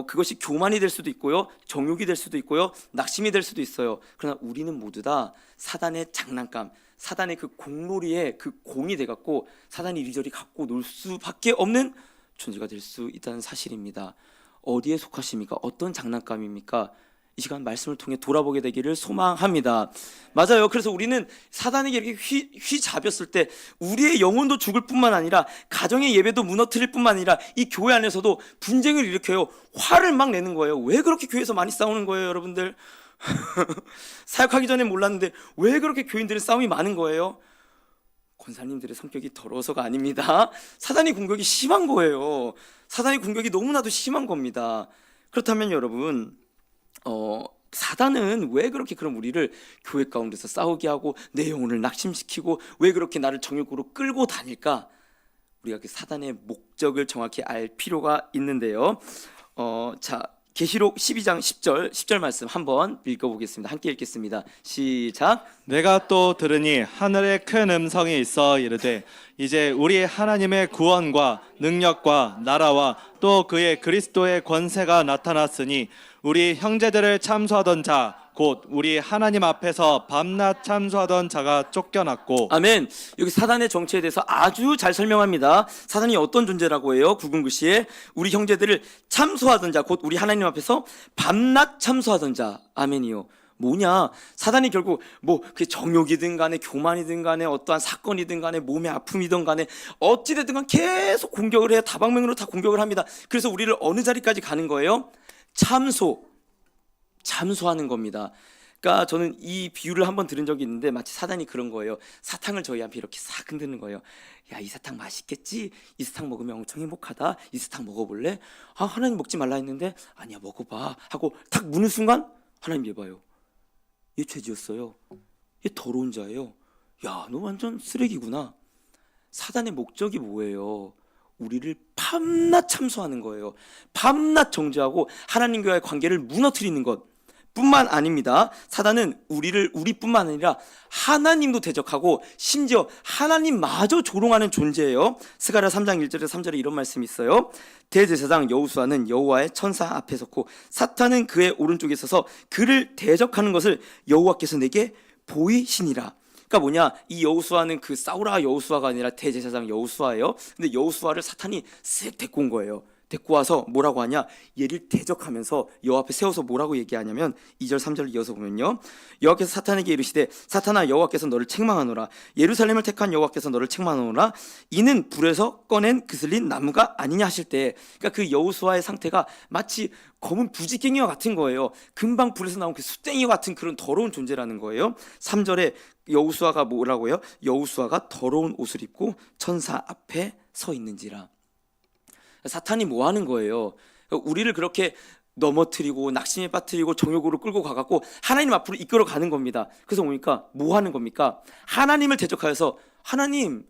그것이 교만이 될 수도 있고요, 정욕이 될 수도 있고요, 낙심이 될 수도 있어요. 그러나 우리는 모두 다 사단의 장난감, 사단의 그 공놀이에 그 공이 돼갖고 사단이 이리저리 갖고 놀 수밖에 없는 존재가 될 수 있다는 사실입니다. 어디에 속하십니까? 어떤 장난감입니까? 이 시간 말씀을 통해 돌아보게 되기를 소망합니다. 맞아요. 그래서 우리는 사단에게 이렇게 휘잡였을 때 우리의 영혼도 죽을 뿐만 아니라 가정의 예배도 무너뜨릴 뿐만 아니라 이 교회 안에서도 분쟁을 일으켜요. 화를 막 내는 거예요. 왜 그렇게 교회에서 많이 싸우는 거예요, 여러분들? 사역하기 전에 몰랐는데 왜 그렇게 교인들은 싸움이 많은 거예요? 권사님들의 성격이 더러워서가 아닙니다. 사단의 공격이 심한 거예요. 사단의 공격이 너무나도 심한 겁니다. 그렇다면 여러분, 사단은 왜 그렇게 그럼 우리를 교회 가운데서 싸우게 하고 내 영혼을 낙심시키고 왜 그렇게 나를 정욕으로 끌고 다닐까? 우리가 그 사단의 목적을 정확히 알 필요가 있는데요. 계시록 12장 10절 말씀 한번 읽어보겠습니다. 함께 읽겠습니다. 시작. 내가 또 들으니 하늘에 큰 음성이 있어 이르되 이제 우리 하나님의 구원과 능력과 나라와 또 그의 그리스도의 권세가 나타났으니 우리 형제들을 참소하던 자 곧 우리 하나님 앞에서 밤낮 참소하던 자가 쫓겨났고 아멘. 여기 사단의 정체에 대해서 아주 잘 설명합니다. 사단이 어떤 존재라고 해요? 굵은 글씨에 우리 형제들을 참소하던 자, 곧 우리 하나님 앞에서 밤낮 참소하던 자. 아멘이요. 뭐냐? 사단이 결국 뭐 그 정욕이든 간에 교만이든 간에 어떠한 사건이든 간에 몸의 아픔이든 간에 어찌됐든 간 계속 공격을 해요. 다방면으로 다 공격을 합니다. 그래서 우리를 어느 자리까지 가는 거예요? 참소하는 겁니다. 그러니까 저는 이 비유를 한번 들은 적이 있는데 마치 사단이 그런 거예요. 사탕을 저희 앞에 이렇게 싹 흔드는 거예요. 야, 이 사탕 맛있겠지? 이 사탕 먹으면 엄청 행복하다. 이 사탕 먹어볼래? 아, 하나님 먹지 말라 했는데 아니야, 먹어봐 하고 탁 무는 순간 하나님 얘 봐요. 얘 죄지었어요. 얘 더러운 자예요. 야, 너 완전 쓰레기구나. 사단의 목적이 뭐예요? 우리를 밤낮 참소하는 거예요. 밤낮 정죄하고 하나님과의 관계를 무너뜨리는 것 뿐만 아닙니다. 사단은 우리뿐만 아니라 하나님도 대적하고 심지어 하나님마저 조롱하는 존재예요. 스가랴 3장 1절에 3절에 이런 말씀이 있어요. 대제사장 여호수아는 여호와의 천사 앞에 섰고 사탄은 그의 오른쪽에 서서 그를 대적하는 것을 여호와께서 내게 보이시니라. 그러니까 뭐냐, 이 여호수아는 그 사울아 여호수아가 아니라 대제사장 여호수아예요. 근데 여호수아를 사탄이 쓱 데리고 온 거예요. 데리고 와서 뭐라고 하냐, 얘를 대적하면서 여호와 앞에 세워서 뭐라고 얘기하냐면 2절 3절을 이어서 보면요, 여호와께서 사탄에게 이르시되 사탄아, 여호와께서 너를 책망하노라. 예루살렘을 택한 여호와께서 너를 책망하노라. 이는 불에서 꺼낸 그슬린 나무가 아니냐 하실 때, 그러니까 그 여호수아의 상태가 마치 검은 부지깽이와 같은 거예요. 금방 불에서 나온 그 숯쟁이와 같은 그런 더러운 존재라는 거예요. 3절에 여호수아가 뭐라고요? 여호수아가 더러운 옷을 입고 천사 앞에 서 있는지라. 사탄이 뭐 하는 거예요? 우리를 그렇게 넘어뜨리고 낙심에 빠뜨리고 정욕으로 끌고 가갖고 하나님 앞으로 이끌어 가는 겁니다. 그래서 보니까 뭐 하는 겁니까? 하나님을 대적하여서 하나님,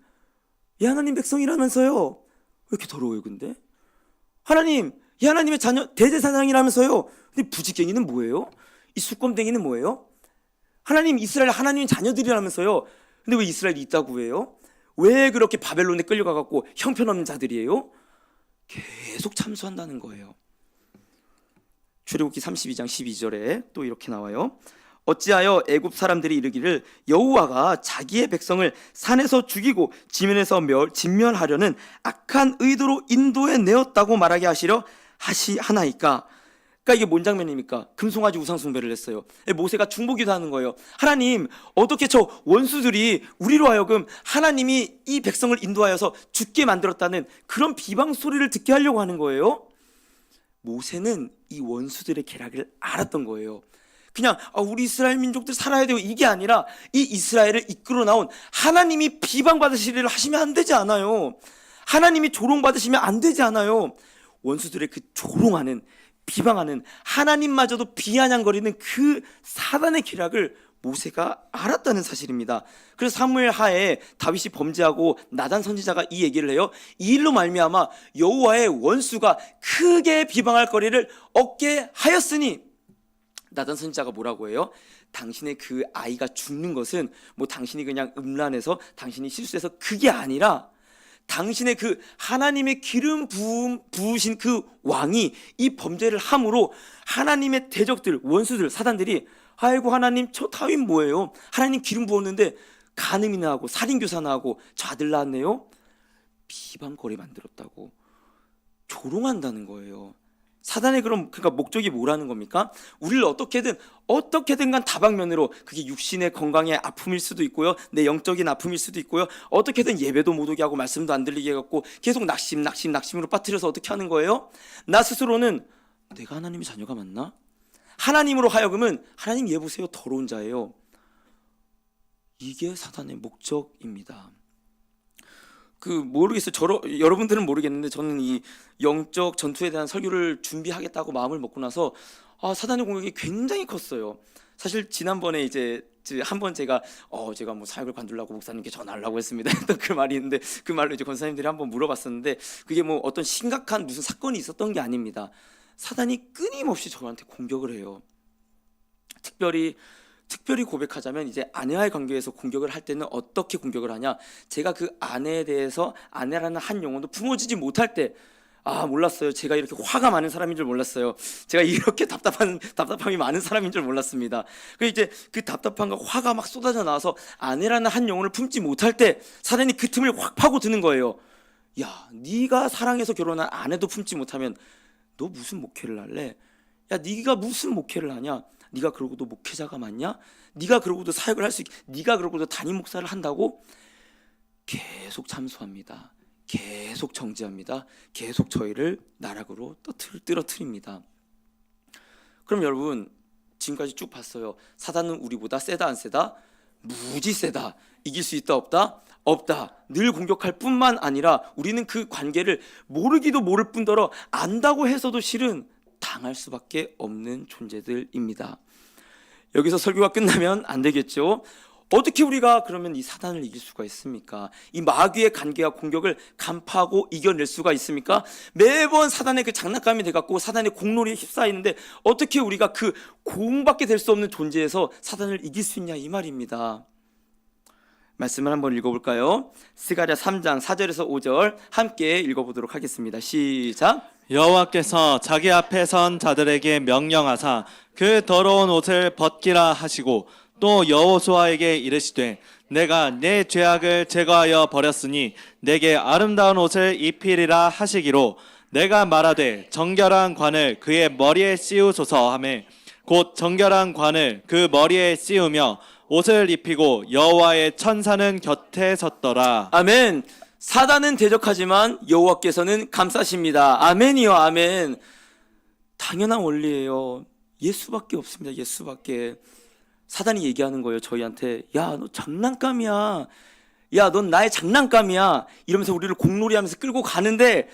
이 하나님 백성이라면서요, 왜 이렇게 더러워요 근데? 하나님, 이 하나님의 자녀 대제사장이라면서요, 근데 부지깽이는 뭐예요? 이 수검댕이는 뭐예요? 하나님, 이스라엘 하나님의 자녀들이라면서요, 근데 왜 이스라엘이 있다고 해요? 왜 그렇게 바벨론에 끌려가갖고 형편없는 자들이에요? 계속 참소한다는 거예요. 출애굽기 32장 12절에 또 이렇게 나와요. 어찌하여 애굽 사람들이 이르기를 여호와가 자기의 백성을 산에서 죽이고 지면에서 진멸하려는 악한 의도로 인도해 내었다고 말하게 하나이까. 그러니까 이게 뭔 장면입니까? 금송아지 우상 숭배를 했어요. 모세가 중보기도 하는 거예요. 하나님, 어떻게 저 원수들이 우리로 하여금 하나님이 이 백성을 인도하여서 죽게 만들었다는 그런 비방 소리를 듣게 하려고 하는 거예요. 모세는 이 원수들의 계략을 알았던 거예요. 그냥 우리 이스라엘 민족들 살아야 되고 이게 아니라 이 이스라엘을 이끌어 나온 하나님이 비방받으실 일을 하시면 안 되지 않아요. 하나님이 조롱받으시면 안 되지 않아요. 원수들의 그 조롱하는, 비방하는, 하나님마저도 비아냥거리는 그 사단의 계략을 모세가 알았다는 사실입니다. 그래서 사무엘 하에 다윗이 범죄하고 나단 선지자가 이 얘기를 해요. 이 일로 말미암아 여호와의 원수가 크게 비방할 거리를 얻게 하였으니, 나단 선지자가 뭐라고 해요? 당신의 그 아이가 죽는 것은 뭐 당신이 그냥 음란해서 당신이 실수해서 그게 아니라 당신의 그 하나님의 기름 부으신 그 왕이 이 범죄를 함으로 하나님의 대적들, 원수들, 사단들이 아이고 하나님 저 다윗 뭐예요? 하나님 기름 부었는데 간음이나 하고 살인교사나 하고 저 아들 낳았네요? 비방거리 만들었다고 조롱한다는 거예요. 사단의 그러니까 목적이 뭐라는 겁니까? 우리를 어떻게든 간 다방면으로, 그게 육신의 건강의 아픔일 수도 있고요, 내 영적인 아픔일 수도 있고요, 어떻게든 예배도 못 오게 하고 말씀도 안 들리게 해갖고 계속 낙심으로 빠뜨려서 어떻게 하는 거예요? 나 스스로는 내가 하나님의 자녀가 맞나? 하나님으로 하여금은 하나님 얘 보세요, 더러운 자예요. 이게 사단의 목적입니다. 모르겠어요. 여러분들은 모르겠는데 저는 이 영적 전투에 대한 설교를 준비하겠다고 마음을 먹고 나서 사단의 공격이 굉장히 컸어요. 사실 지난번에 이제 한번 제가 뭐 사역을 관두려고 목사님께 전화하려고 했습니다. 그 말이 있는데 그 말로 이제 권사님들이 한번 물어봤었는데 그게 뭐 어떤 심각한 무슨 사건이 있었던 게 아닙니다. 사단이 끊임없이 저한테 공격을 해요. 특별히 고백하자면 이제 아내와의 관계에서 공격을 할 때는 어떻게 공격을 하냐, 제가 그 아내에 대해서 아내라는 한 영혼도 품어주지 못할 때 몰랐어요. 제가 이렇게 화가 많은 사람인 줄 몰랐어요. 제가 이렇게 답답함이 많은 사람인 줄 몰랐습니다. 그 이제 그 답답함과 화가 막 쏟아져 나와서 아내라는 한 영혼을 품지 못할 때 사단이 그 틈을 확 파고드는 거예요. 야, 네가 사랑해서 결혼한 아내도 품지 못하면 너 무슨 목회를 할래? 야, 네가 무슨 목회를 하냐? 네가 그러고도 목회자가 맞냐? 네가 그러고도 사역을 할 수 네가 그러고도 담임 목사를 한다고? 계속 참소합니다. 계속 정죄합니다. 계속 저희를 나락으로 떨어뜨립니다. 그럼 여러분, 지금까지 쭉 봤어요. 사단은 우리보다 세다 안 세다? 무지 세다. 이길 수 있다 없다? 없다. 늘 공격할 뿐만 아니라 우리는 그 관계를 모르기도 모를 뿐더러 안다고 해서도 실은 당할 수밖에 없는 존재들입니다. 여기서 설교가 끝나면 안 되겠죠. 어떻게 우리가 그러면 이 사단을 이길 수가 있습니까? 이 마귀의 관계와 공격을 간파하고 이겨낼 수가 있습니까? 매번 사단의 그 장난감이 돼갖고 사단의 공놀이에 휩싸이는데 어떻게 우리가 그 공밖에 될 수 없는 존재에서 사단을 이길 수 있냐 이 말입니다. 말씀을 한번 읽어볼까요? 스가랴 3장 4절에서 5절 함께 읽어보도록 하겠습니다. 시작. 여호와께서 자기 앞에 선 자들에게 명령하사 그 더러운 옷을 벗기라 하시고 또 여호수아에게 이르시되 내가 내 죄악을 제거하여 버렸으니 내게 아름다운 옷을 입히리라 하시기로 내가 말하되 정결한 관을 그의 머리에 씌우소서 하매 곧 정결한 관을 그 머리에 씌우며 옷을 입히고 여호와의 천사는 곁에 섰더라. 아멘. 사단은 대적하지만 여호와께서는 감싸십니다. 아멘이요, 아멘. 당연한 원리예요. 예수밖에 없습니다. 예수밖에. 사단이 얘기하는 거예요, 저희한테. 야, 너 장난감이야. 야, 넌 나의 장난감이야. 이러면서 우리를 공놀이하면서 끌고 가는데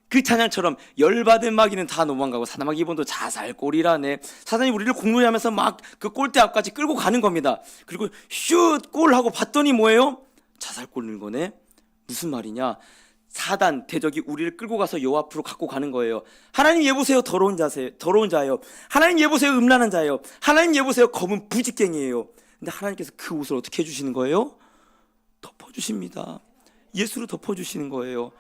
그 찬양처럼 열받은 마귀는 다 도망가고 사나마귀 본도 자살골이라네. 사단이 우리를 공놀이하면서 막 그 골대 앞까지 끌고 가는 겁니다. 그리고 슛! 골! 하고 봤더니 뭐예요? 자살골 는 거네. 무슨 말이냐? 사단, 대적이 우리를 끌고 가서 여호와 앞으로 갖고 가는 거예요. 하나님 예보세요, 더러운 자예요. 하나님 예보세요, 음란한 자예요. 하나님 예보세요, 검은 부직갱이에요. 근데 하나님께서 그 옷을 어떻게 해주시는 거예요? 덮어주십니다. 예수로 덮어주시는 거예요.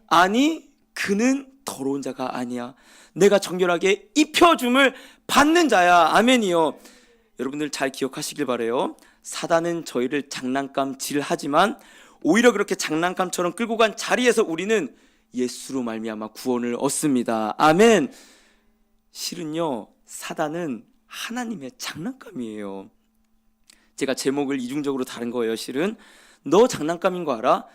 아니, 그는 더러운 자가 아니야. 내가 정결하게 입혀줌을 받는 자야. 아멘이요. 여러분들 잘 기억하시길 바라요. 사단은 저희를 장난감질하지만 오히려 그렇게 장난감처럼 끌고 간 자리에서 우리는 예수로 말미암아 구원을 얻습니다. 아멘. 실은요, 사단은 하나님의 장난감이에요. 제가 제목을 이중적으로 다른 거예요. 실은 너 장난감인 거 알아?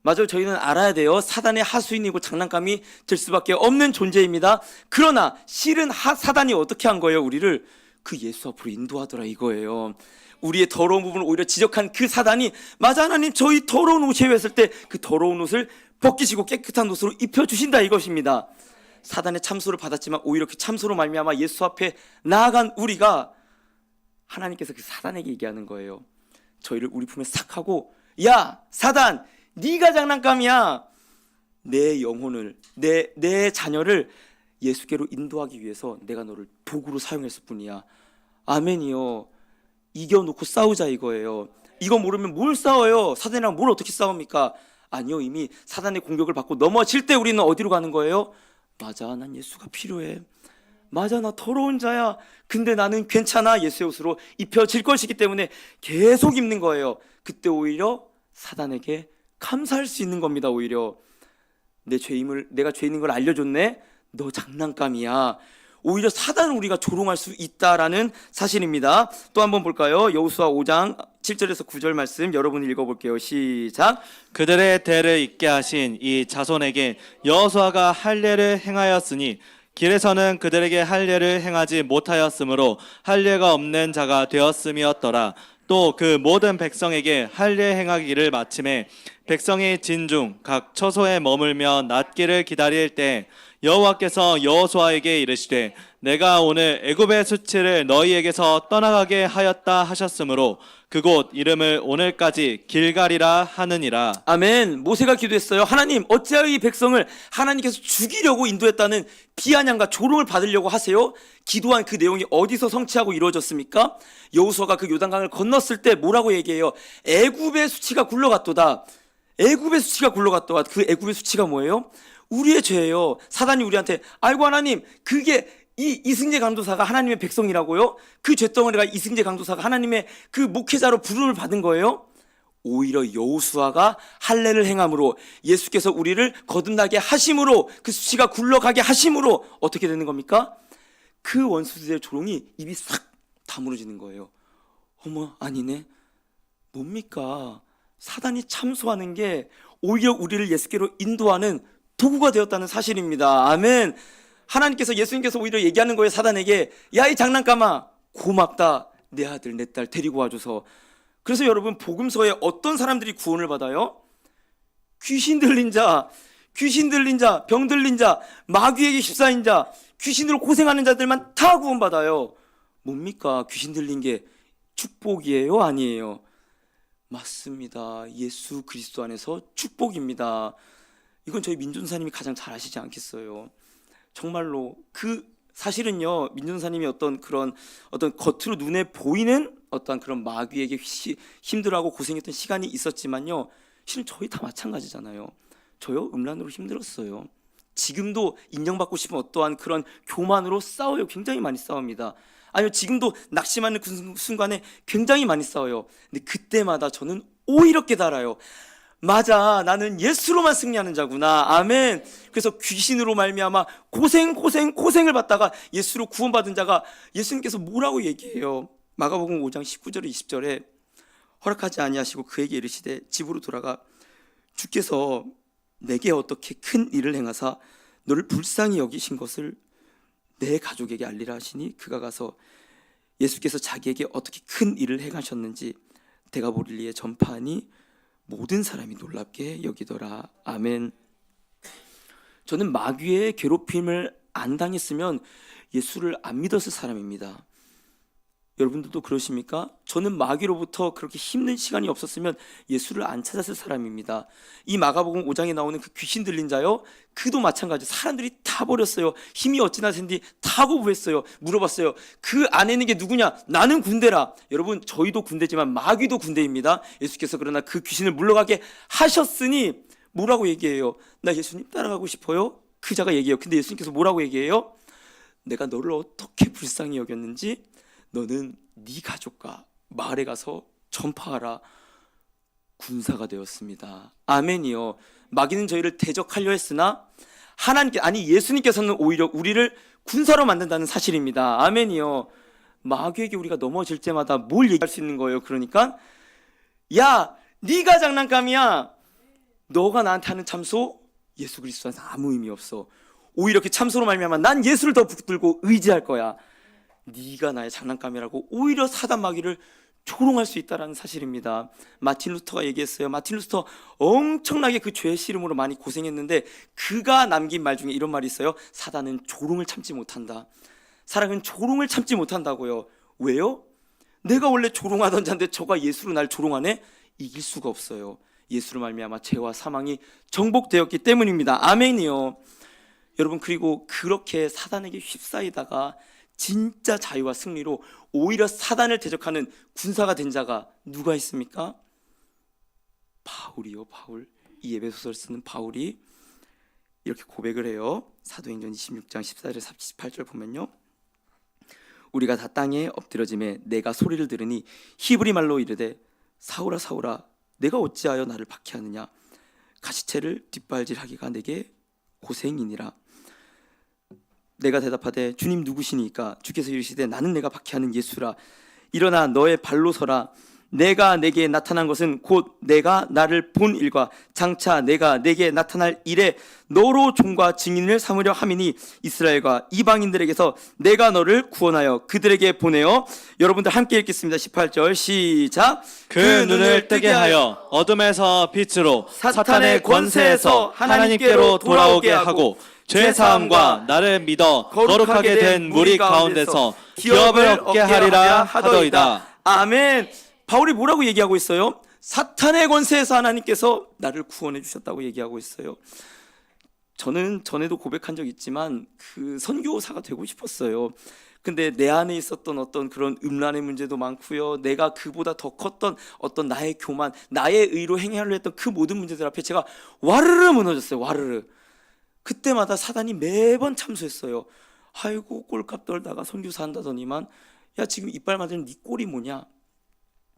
맞아요. 저희는 알아야 돼요. 사단의 하수인이고 장난감이 될 수밖에 없는 존재입니다. 그러나 실은 사단이 어떻게 한 거예요? 우리를 그 예수 앞으로 인도하더라 이거예요. 우리의 더러운 부분을 오히려 지적한 그 사단이 맞아, 하나님 저희 더러운 옷이에요 했을 때 그 더러운 옷을 벗기시고 깨끗한 옷으로 입혀주신다 이것입니다. 사단의 참소를 받았지만 오히려 그 참소로 말미암아 예수 앞에 나아간 우리가 하나님께서 그 사단에게 얘기하는 거예요. 저희를 우리 품에 싹 하고 야 사단 네가 장난감이야. 내 영혼을 내 자녀를 예수께로 인도하기 위해서 내가 너를 도구로 사용했을 뿐이야. 아멘이요. 이겨놓고 싸우자 이거예요. 이거 모르면 뭘 싸워요? 사단이랑 뭘 어떻게 싸웁니까? 아니요, 이미 사단의 공격을 받고 넘어질 때 우리는 어디로 가는 거예요? 맞아, 난 예수가 필요해. 맞아, 나 더러운 자야. 근데 나는 괜찮아. 예수의 옷으로 입혀질 것이기 때문에 계속 입는 거예요. 그때 오히려 사단에게 감사할 수 있는 겁니다. 오히려 내가 죄인인 걸 알려줬네. 너 장난감이야. 오히려 사단을 우리가 조롱할 수 있다라는 사실입니다. 또 한번 볼까요? 여호수아 5장 7절에서 9절 말씀 여러분 읽어볼게요. 시작. 그들의 대를 잇게 하신 이 자손에게 여호수아가 할례를 행하였으니 길에서는 그들에게 할례를 행하지 못하였으므로 할례가 없는 자가 되었음이었더라. 또 그 모든 백성에게 할례 행하기를 마침에 백성이 진중 각 처소에 머물며 낫기를 기다릴 때 여호와께서 여호수아에게 이르시되 내가 오늘 애굽의 수치를 너희에게서 떠나가게 하였다 하셨으므로 그곳 이름을 오늘까지 길갈이라 하느니라. 아멘. 모세가 기도했어요. 하나님 어찌하여 이 백성을 하나님께서 죽이려고 인도했다는 비아냥과 조롱을 받으려고 하세요? 기도한 그 내용이 어디서 성취하고 이루어졌습니까? 여호수아가 그 요단강을 건넜을 때 뭐라고 얘기해요? 애굽의 수치가 굴러갔도다. 애굽의 수치가 굴러갔도다. 그 애굽의 수치가 뭐예요? 우리의 죄예요. 사단이 우리한테 아이고 하나님 그게 이 이승재 강도사가 하나님의 백성이라고요? 그 죄덩어리가 이승재 강도사가 하나님의 그 목회자로 부름을 받은 거예요? 오히려 여호수아가 할례를 행함으로 예수께서 우리를 거듭나게 하심으로 그 수치가 굴러가게 하심으로 어떻게 되는 겁니까? 그 원수들의 조롱이 입이 싹 다물어지는 거예요. 어머 아니네. 뭡니까? 사단이 참소하는 게 오히려 우리를 예수께로 인도하는 도구가 되었다는 사실입니다. 아멘. 하나님께서 예수님께서 오히려 얘기하는 거예요. 사단에게 야 이 장난감아 고맙다. 내 아들 내 딸 데리고 와줘서. 그래서 여러분 복음서에 어떤 사람들이 구원을 받아요? 귀신 들린 자, 병 들린 자, 마귀에게 휩싸인 자, 귀신으로 고생하는 자들만 다 구원받아요. 뭡니까? 귀신 들린 게 축복이에요? 아니에요? 맞습니다. 예수 그리스도 안에서 축복입니다. 이건 저희 민준사님이 가장 잘 아시지 않겠어요? 정말로 그 사실은요, 민준사님이 어떤 겉으로 눈에 보이는 어떤 그런 마귀에게 힘들어하고 고생했던 시간이 있었지만요, 실은 저희 다 마찬가지잖아요. 저요 음란으로 힘들었어요. 지금도 인정받고 싶은 어떠한 그런 교만으로 싸워요. 굉장히 많이 싸웁니다. 아니요 지금도 낙심하는 그 순간에 굉장히 많이 싸워요. 근데 그때마다 저는 오히려 깨달아요. 맞아, 나는 예수로만 승리하는 자구나. 아멘. 그래서 귀신으로 말미암아 고생을 받다가 예수로 구원받은 자가 예수님께서 뭐라고 얘기해요? 마가복음 5장 19절에 20절에 허락하지 아니하시고 그에게 이르시되 집으로 돌아가 주께서 내게 어떻게 큰 일을 행하사 너를 불쌍히 여기신 것을 내 가족에게 알리라 하시니 그가 가서 예수께서 자기에게 어떻게 큰 일을 행하셨는지 데가볼리에 전파하니 모든 사람이 놀랍게 여기더라. 아멘. 저는 마귀의 괴롭힘을 안 당했으면 예수를 안 믿었을 사람입니다. 여러분들도 그러십니까? 저는 마귀로부터 그렇게 힘든 시간이 없었으면 예수를 안 찾았을 사람입니다. 이 마가복음 5장에 나오는 그 귀신 들린 자요, 그도 마찬가지. 사람들이 다 버렸어요. 힘이 어찌나 센디 다 거부했어요. 물어봤어요. 그 안에 있는 게 누구냐? 나는 군대라. 여러분 저희도 군대지만 마귀도 군대입니다. 예수께서 그러나 그 귀신을 물러가게 하셨으니 뭐라고 얘기해요? 나 예수님 따라가고 싶어요? 그 자가 얘기해요. 근데 예수님께서 뭐라고 얘기해요? 내가 너를 어떻게 불쌍히 여겼는지 너는 네 가족과 마을에 가서 전파하라. 군사가 되었습니다. 아멘이요. 마귀는 저희를 대적하려 했으나 예수님께서는 오히려 우리를 군사로 만든다는 사실입니다. 아멘이요. 마귀에게 우리가 넘어질 때마다 뭘 얘기할 수 있는 거예요? 그러니까 야 네가 장난감이야. 너가 나한테 하는 참소 예수 그리스도한테 아무 의미 없어. 오히려 그 참소로 말미암아 난 예수를 더 붙들고 의지할 거야. 네가 나의 장난감이라고 오히려 사단 마귀를 조롱할 수 있다는 사실입니다. 마틴 루터가 얘기했어요. 마틴 루터 엄청나게 그 죄의 씨름으로 많이 고생했는데 그가 남긴 말 중에 이런 말이 있어요. 사단은 조롱을 참지 못한다. 사랑은 조롱을 참지 못한다고요. 왜요? 내가 원래 조롱하던 자인데 저가 예수로 날 조롱하네? 이길 수가 없어요. 예수로 말미암아 죄와 사망이 정복되었기 때문입니다. 아멘이요. 여러분 그리고 그렇게 사단에게 휩싸이다가 진짜 자유와 승리로 오히려 사단을 대적하는 군사가 된 자가 누가 있습니까? 바울이요. 바울. 이 에베소서를 쓰는 바울이 이렇게 고백을 해요. 사도행전 26장 14절에서 18절 보면요, 우리가 다 땅에 엎드려짐에 내가 소리를 들으니 히브리 말로 이르되 사울아 사울아 내가 어찌하여 나를 박해하느냐 가시체를 뒷발질하기가 내게 고생이니라. 내가 대답하되 주님 누구시니까? 주께서 이르시되 나는 내가 박해하는 예수라. 일어나 너의 발로 서라. 내가 내게 나타난 것은 곧 내가 나를 본 일과 장차 내가 내게 나타날 일에 너로 종과 증인을 삼으려 함이니 이스라엘과 이방인들에게서 내가 너를 구원하여 그들에게 보내어. 여러분들 함께 읽겠습니다. 18절 시작. 그 눈을 뜨게 하여 어둠에서 빛으로 사탄의 권세에서 하나님께로 돌아오게 하고 죄사함과 나를 믿어 거룩하게 된 무리 가운데서 기업을 얻게 하리라 하더이다. 아멘. 바울이 뭐라고 얘기하고 있어요? 사탄의 권세에서 하나님께서 나를 구원해 주셨다고 얘기하고 있어요. 저는 전에도 고백한 적 있지만 그 선교사가 되고 싶었어요. 근데 내 안에 있었던 어떤 그런 음란의 문제도 많고요, 내가 그보다 더 컸던 어떤 나의 교만, 나의 의로 행하려 했던 그 모든 문제들 앞에 제가 와르르 무너졌어요. 와르르. 그때마다 사단이 매번 참소했어요. 아이고 꼴값 떨다가 선교사 한다더니만 야 지금 이빨 맞은 네 꼴이 뭐냐.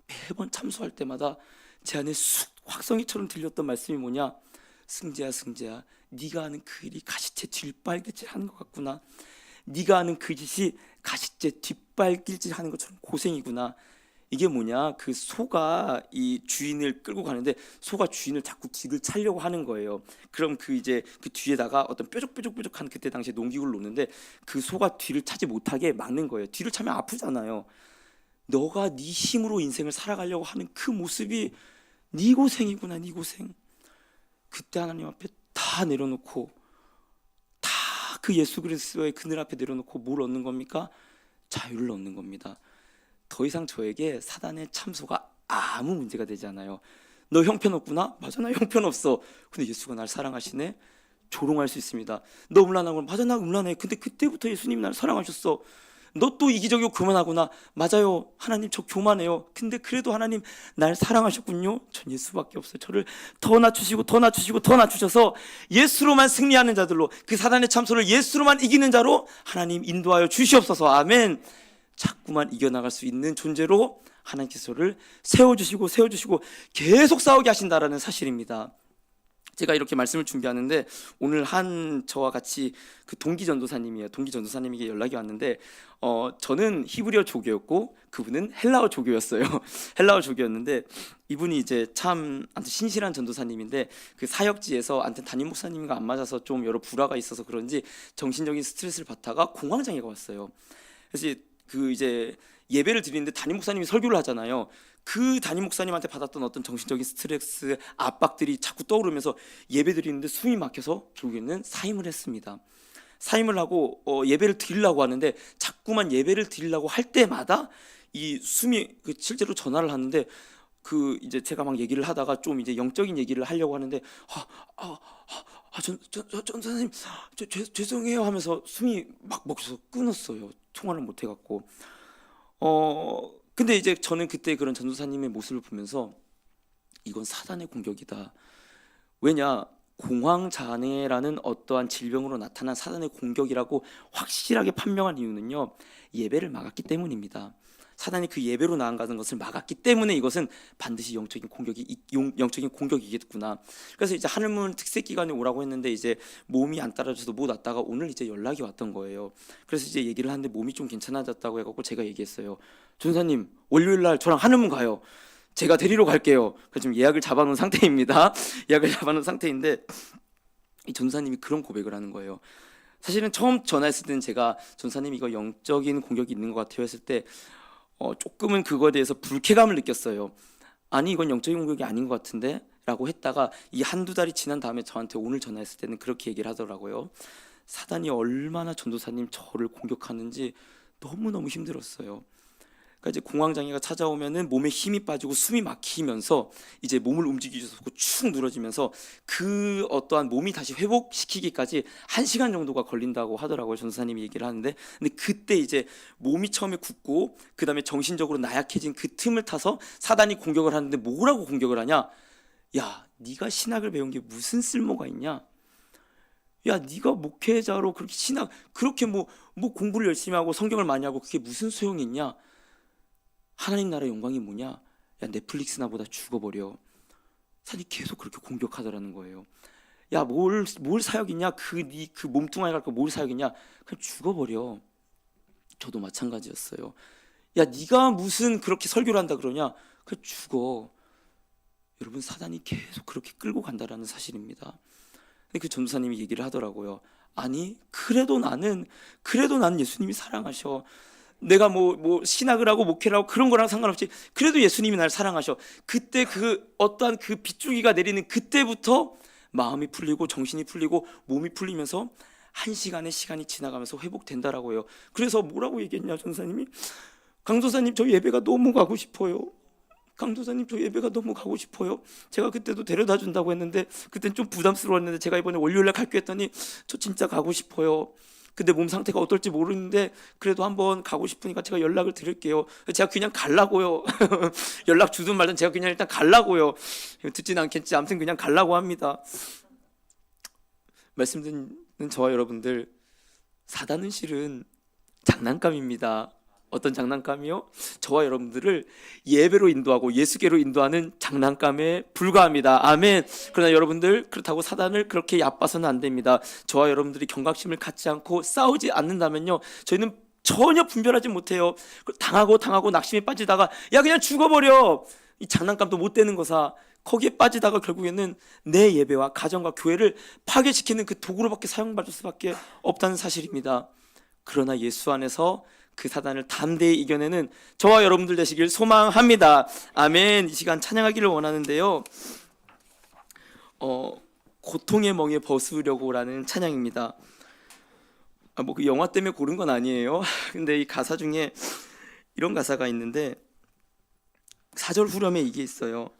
매번 참소할 때마다 제 안에 쑥 확성기처럼 들렸던 말씀이 뭐냐. 승재야 승재야, 네가 하는 그 일이 가시째 뒷발길질 하는 것 같구나. 네가 하는 그 짓이 가시째 뒷발길질 하는 것처럼 고생이구나. 이게 뭐냐, 그 소가 이 주인을 끌고 가는데 소가 주인을 자꾸 뒤를 차려고 하는 거예요. 그럼 그 이제 그 뒤에다가 어떤 뾰족뾰족한, 그때 당시에 농기구를 놓는데 그 소가 뒤를 차지 못하게 막는 거예요. 뒤를 차면 아프잖아요. 너가 네 힘으로 인생을 살아가려고 하는 그 모습이 네 고생이구나, 네 고생. 그때 하나님 앞에 다 내려놓고, 다 그 예수 그리스도의 그늘 앞에 내려놓고 뭘 얻는 겁니까? 자유를 얻는 겁니다. 더 이상 저에게 사단의 참소가 아무 문제가 되지 않아요. 너 형편없구나? 맞아, 나 형편없어. 근데 예수가 날 사랑하시네? 조롱할 수 있습니다. 너 음란하구나? 맞아, 나 음란해. 근데 그때부터 예수님이 날 사랑하셨어. 너 또 이기적이고 교만하구나? 맞아요, 하나님 저 교만해요. 근데 그래도 하나님 날 사랑하셨군요. 전 예수밖에 없어요. 저를 더 낮추시고 더 낮추시고 더 낮추셔서 예수로만 승리하는 자들로, 그 사단의 참소를 예수로만 이기는 자로 하나님 인도하여 주시옵소서. 아멘. 자꾸만 이겨나갈 수 있는 존재로 하나님께서 저를 세워주시고 계속 싸우게 하신다라는 사실입니다. 제가 이렇게 말씀을 준비하는데 오늘 한 저와 같이 그 동기 전도사님이에요. 동기 전도사님에게 연락이 왔는데 저는 히브리어 조교였고 그분은 헬라어 조교였어요. 헬라어 조교였는데 이분이 이제 참 신실한 전도사님인데 그 사역지에서 담임 목사님과 안 맞아서 좀 여러 불화가 있어서 그런지 정신적인 스트레스를 받다가 공황장애가 왔어요. 그래서 그 이제 예배를 드리는데 담임 목사님이 설교를 하잖아요. 그 담임 목사님한테 받았던 어떤 정신적인 스트레스, 압박들이 자꾸 떠오르면서 예배 드리는데 숨이 막혀서 결국에는 사임을 했습니다. 사임을 하고 예배를 드리려고 하는데 자꾸만 예배를 드리려고 할 때마다 이 숨이 실제로 전화를 하는데 그 이제 제가 막 얘기를 하다가 좀 이제 영적인 얘기를 하려고 하는데 전사님 죄송해요 하면서 숨이 막 먹혀서 끊었어요. 통화를 못 해갖고 근데 이제 저는 그때 그런 전도사님의 모습을 보면서 이건 사단의 공격이다. 왜냐, 공황장애라는 어떠한 질병으로 나타난 사단의 공격이라고 확실하게 판명한 이유는요, 예배를 막았기 때문입니다. 사단이 그 예배로 나아가는 것을 막았기 때문에 이것은 반드시 영적인 공격이겠구나. 그래서 이제 하늘문 특색 기간에 오라고 했는데 이제 몸이 안 따라줘서 못 왔다가 오늘 이제 연락이 왔던 거예요. 그래서 이제 얘기를 하는데 몸이 좀 괜찮아졌다고 해갖고 제가 얘기했어요. 전사님 월요일 날 저랑 하늘문 가요. 제가 데리러 갈게요. 그래서 지금 예약을 잡아놓은 상태입니다. 예약을 잡아놓은 상태인데 이 전사님이 그런 고백을 하는 거예요. 사실은 처음 전화했을 때는 제가 전사님 이거 영적인 공격이 있는 것 같아요 했을 때 조금은 그거에 대해서 불쾌감을 느꼈어요. 아니 이건 영적인 공격이 아닌 것 같은데 라고 했다가 이 한두 달이 지난 다음에 저한테 오늘 전화했을 때는 그렇게 얘기를 하더라고요. 사단이 얼마나 전도사님 저를 공격하는지 너무너무 힘들었어요. 그러니까 이제 공황장애가 찾아오면은 몸에 힘이 빠지고 숨이 막히면서 이제 몸을 움직이기 좋고 축 늘어지면서 그 어떠한 몸이 다시 회복시키기까지 1시간 정도가 걸린다고 하더라고요. 전도사님이 얘기를 하는데, 근데 그때 이제 몸이 처음에 굳고 그 다음에 정신적으로 나약해진 그 틈을 타서 사단이 공격을 하는데 뭐라고 공격을 하냐? 야, 네가 신학을 배운 게 무슨 쓸모가 있냐? 야, 네가 목회자로 그렇게 신학 그렇게 뭐 공부를 열심히 하고 성경을 많이 하고 그게 무슨 소용이 있냐? 하나님 나라의 영광이 뭐냐? 야, 넷플릭스나 보다 죽어버려. 사단이 계속 그렇게 공격하더라는 거예요. 야, 뭘 사역이냐? 그 몸뚱아리 갖고 뭘 사역이냐? 그냥 죽어버려. 저도 마찬가지였어요. 야, 네가 무슨 그렇게 설교를 한다 그러냐? 그냥 죽어. 여러분, 사단이 계속 그렇게 끌고 간다라는 사실입니다. 근데 그 전도사님이 얘기를 하더라고요. 아니, 그래도 나는 예수님이 사랑하셔. 내가 뭐 신학을 하고 목회를 하고 그런 거랑 상관없이 그래도 예수님이 날 사랑하셔. 그때 그 어떠한 그 빗줄기가 내리는 그때부터 마음이 풀리고 정신이 풀리고 몸이 풀리면서 1시간의 시간이 지나가면서 회복된다라고요. 그래서 뭐라고 얘기했냐, 전사님이? 강도사님 저 예배가 너무 가고 싶어요. 강도사님 저 예배가 너무 가고 싶어요. 제가 그때도 데려다 준다고 했는데 그땐 좀 부담스러웠는데 제가 이번에 월요일날 갈게 했더니 저 진짜 가고 싶어요. 근데 몸 상태가 어떨지 모르는데 그래도 한번 가고 싶으니까 제가 연락을 드릴게요. 제가 그냥 갈라고요. 연락 주든 말든 제가 그냥 일단 갈라고요. 듣진 않겠지. 아무튼 그냥 갈라고 합니다. 말씀 듣는 저와 여러분들, 사단은 실은 장난감입니다. 어떤 장난감이요? 저와 여러분들을 예배로 인도하고 예수께로 인도하는 장난감에 불과합니다. 아멘. 그러나 여러분들, 그렇다고 사단을 그렇게 얕봐서는 안 됩니다. 저와 여러분들이 경각심을 갖지 않고 싸우지 않는다면요, 저희는 전혀 분별하지 못해요. 당하고 낙심에 빠지다가 야 그냥 죽어버려, 이 장난감도 못 되는 거사, 거기에 빠지다가 결국에는 내 예배와 가정과 교회를 파괴시키는 그 도구로밖에 사용받을 수밖에 없다는 사실입니다. 그러나 예수 안에서 그 사단을 담대히 이겨내는 저와 여러분들 되시길 소망합니다. 아멘. 이 시간 찬양하기를 원하는데요, 고통의 멍에 벗으려고라는 찬양입니다. 뭐 그 영화 때문에 고른 건 아니에요. 근데 이 가사 중에 이런 가사가 있는데, 4절 후렴에 이게 있어요.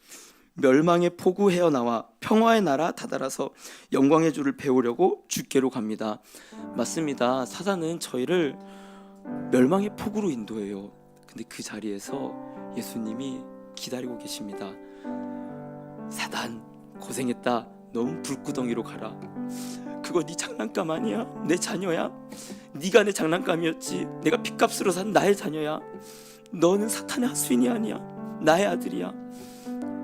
멸망의 폭우 헤어나와 평화의 나라 다다라서 영광의 주를 배우려고 주께로 갑니다. 맞습니다. 사단은 저희를 멸망의 폭우로 인도해요. 근데 그 자리에서 예수님이 기다리고 계십니다. 사단 고생했다, 넌 불구덩이로 가라. 그거 네 장난감 아니야? 내 자녀야? 네가 내 장난감이었지. 내가 핏값으로 산 나의 자녀야. 너는 사탄의 하수인이 아니야. 나의 아들이야.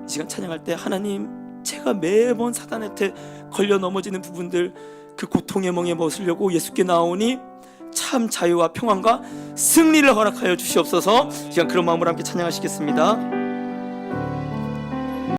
이 시간 찬양할 때, 하나님, 제가 매번 사단한테 걸려 넘어지는 부분들, 그 고통의 멍에 벗으려고 예수께 나오니 참 자유와 평안과 승리를 허락하여 주시옵소서. 이 시간 그런 마음으로 함께 찬양하시겠습니다.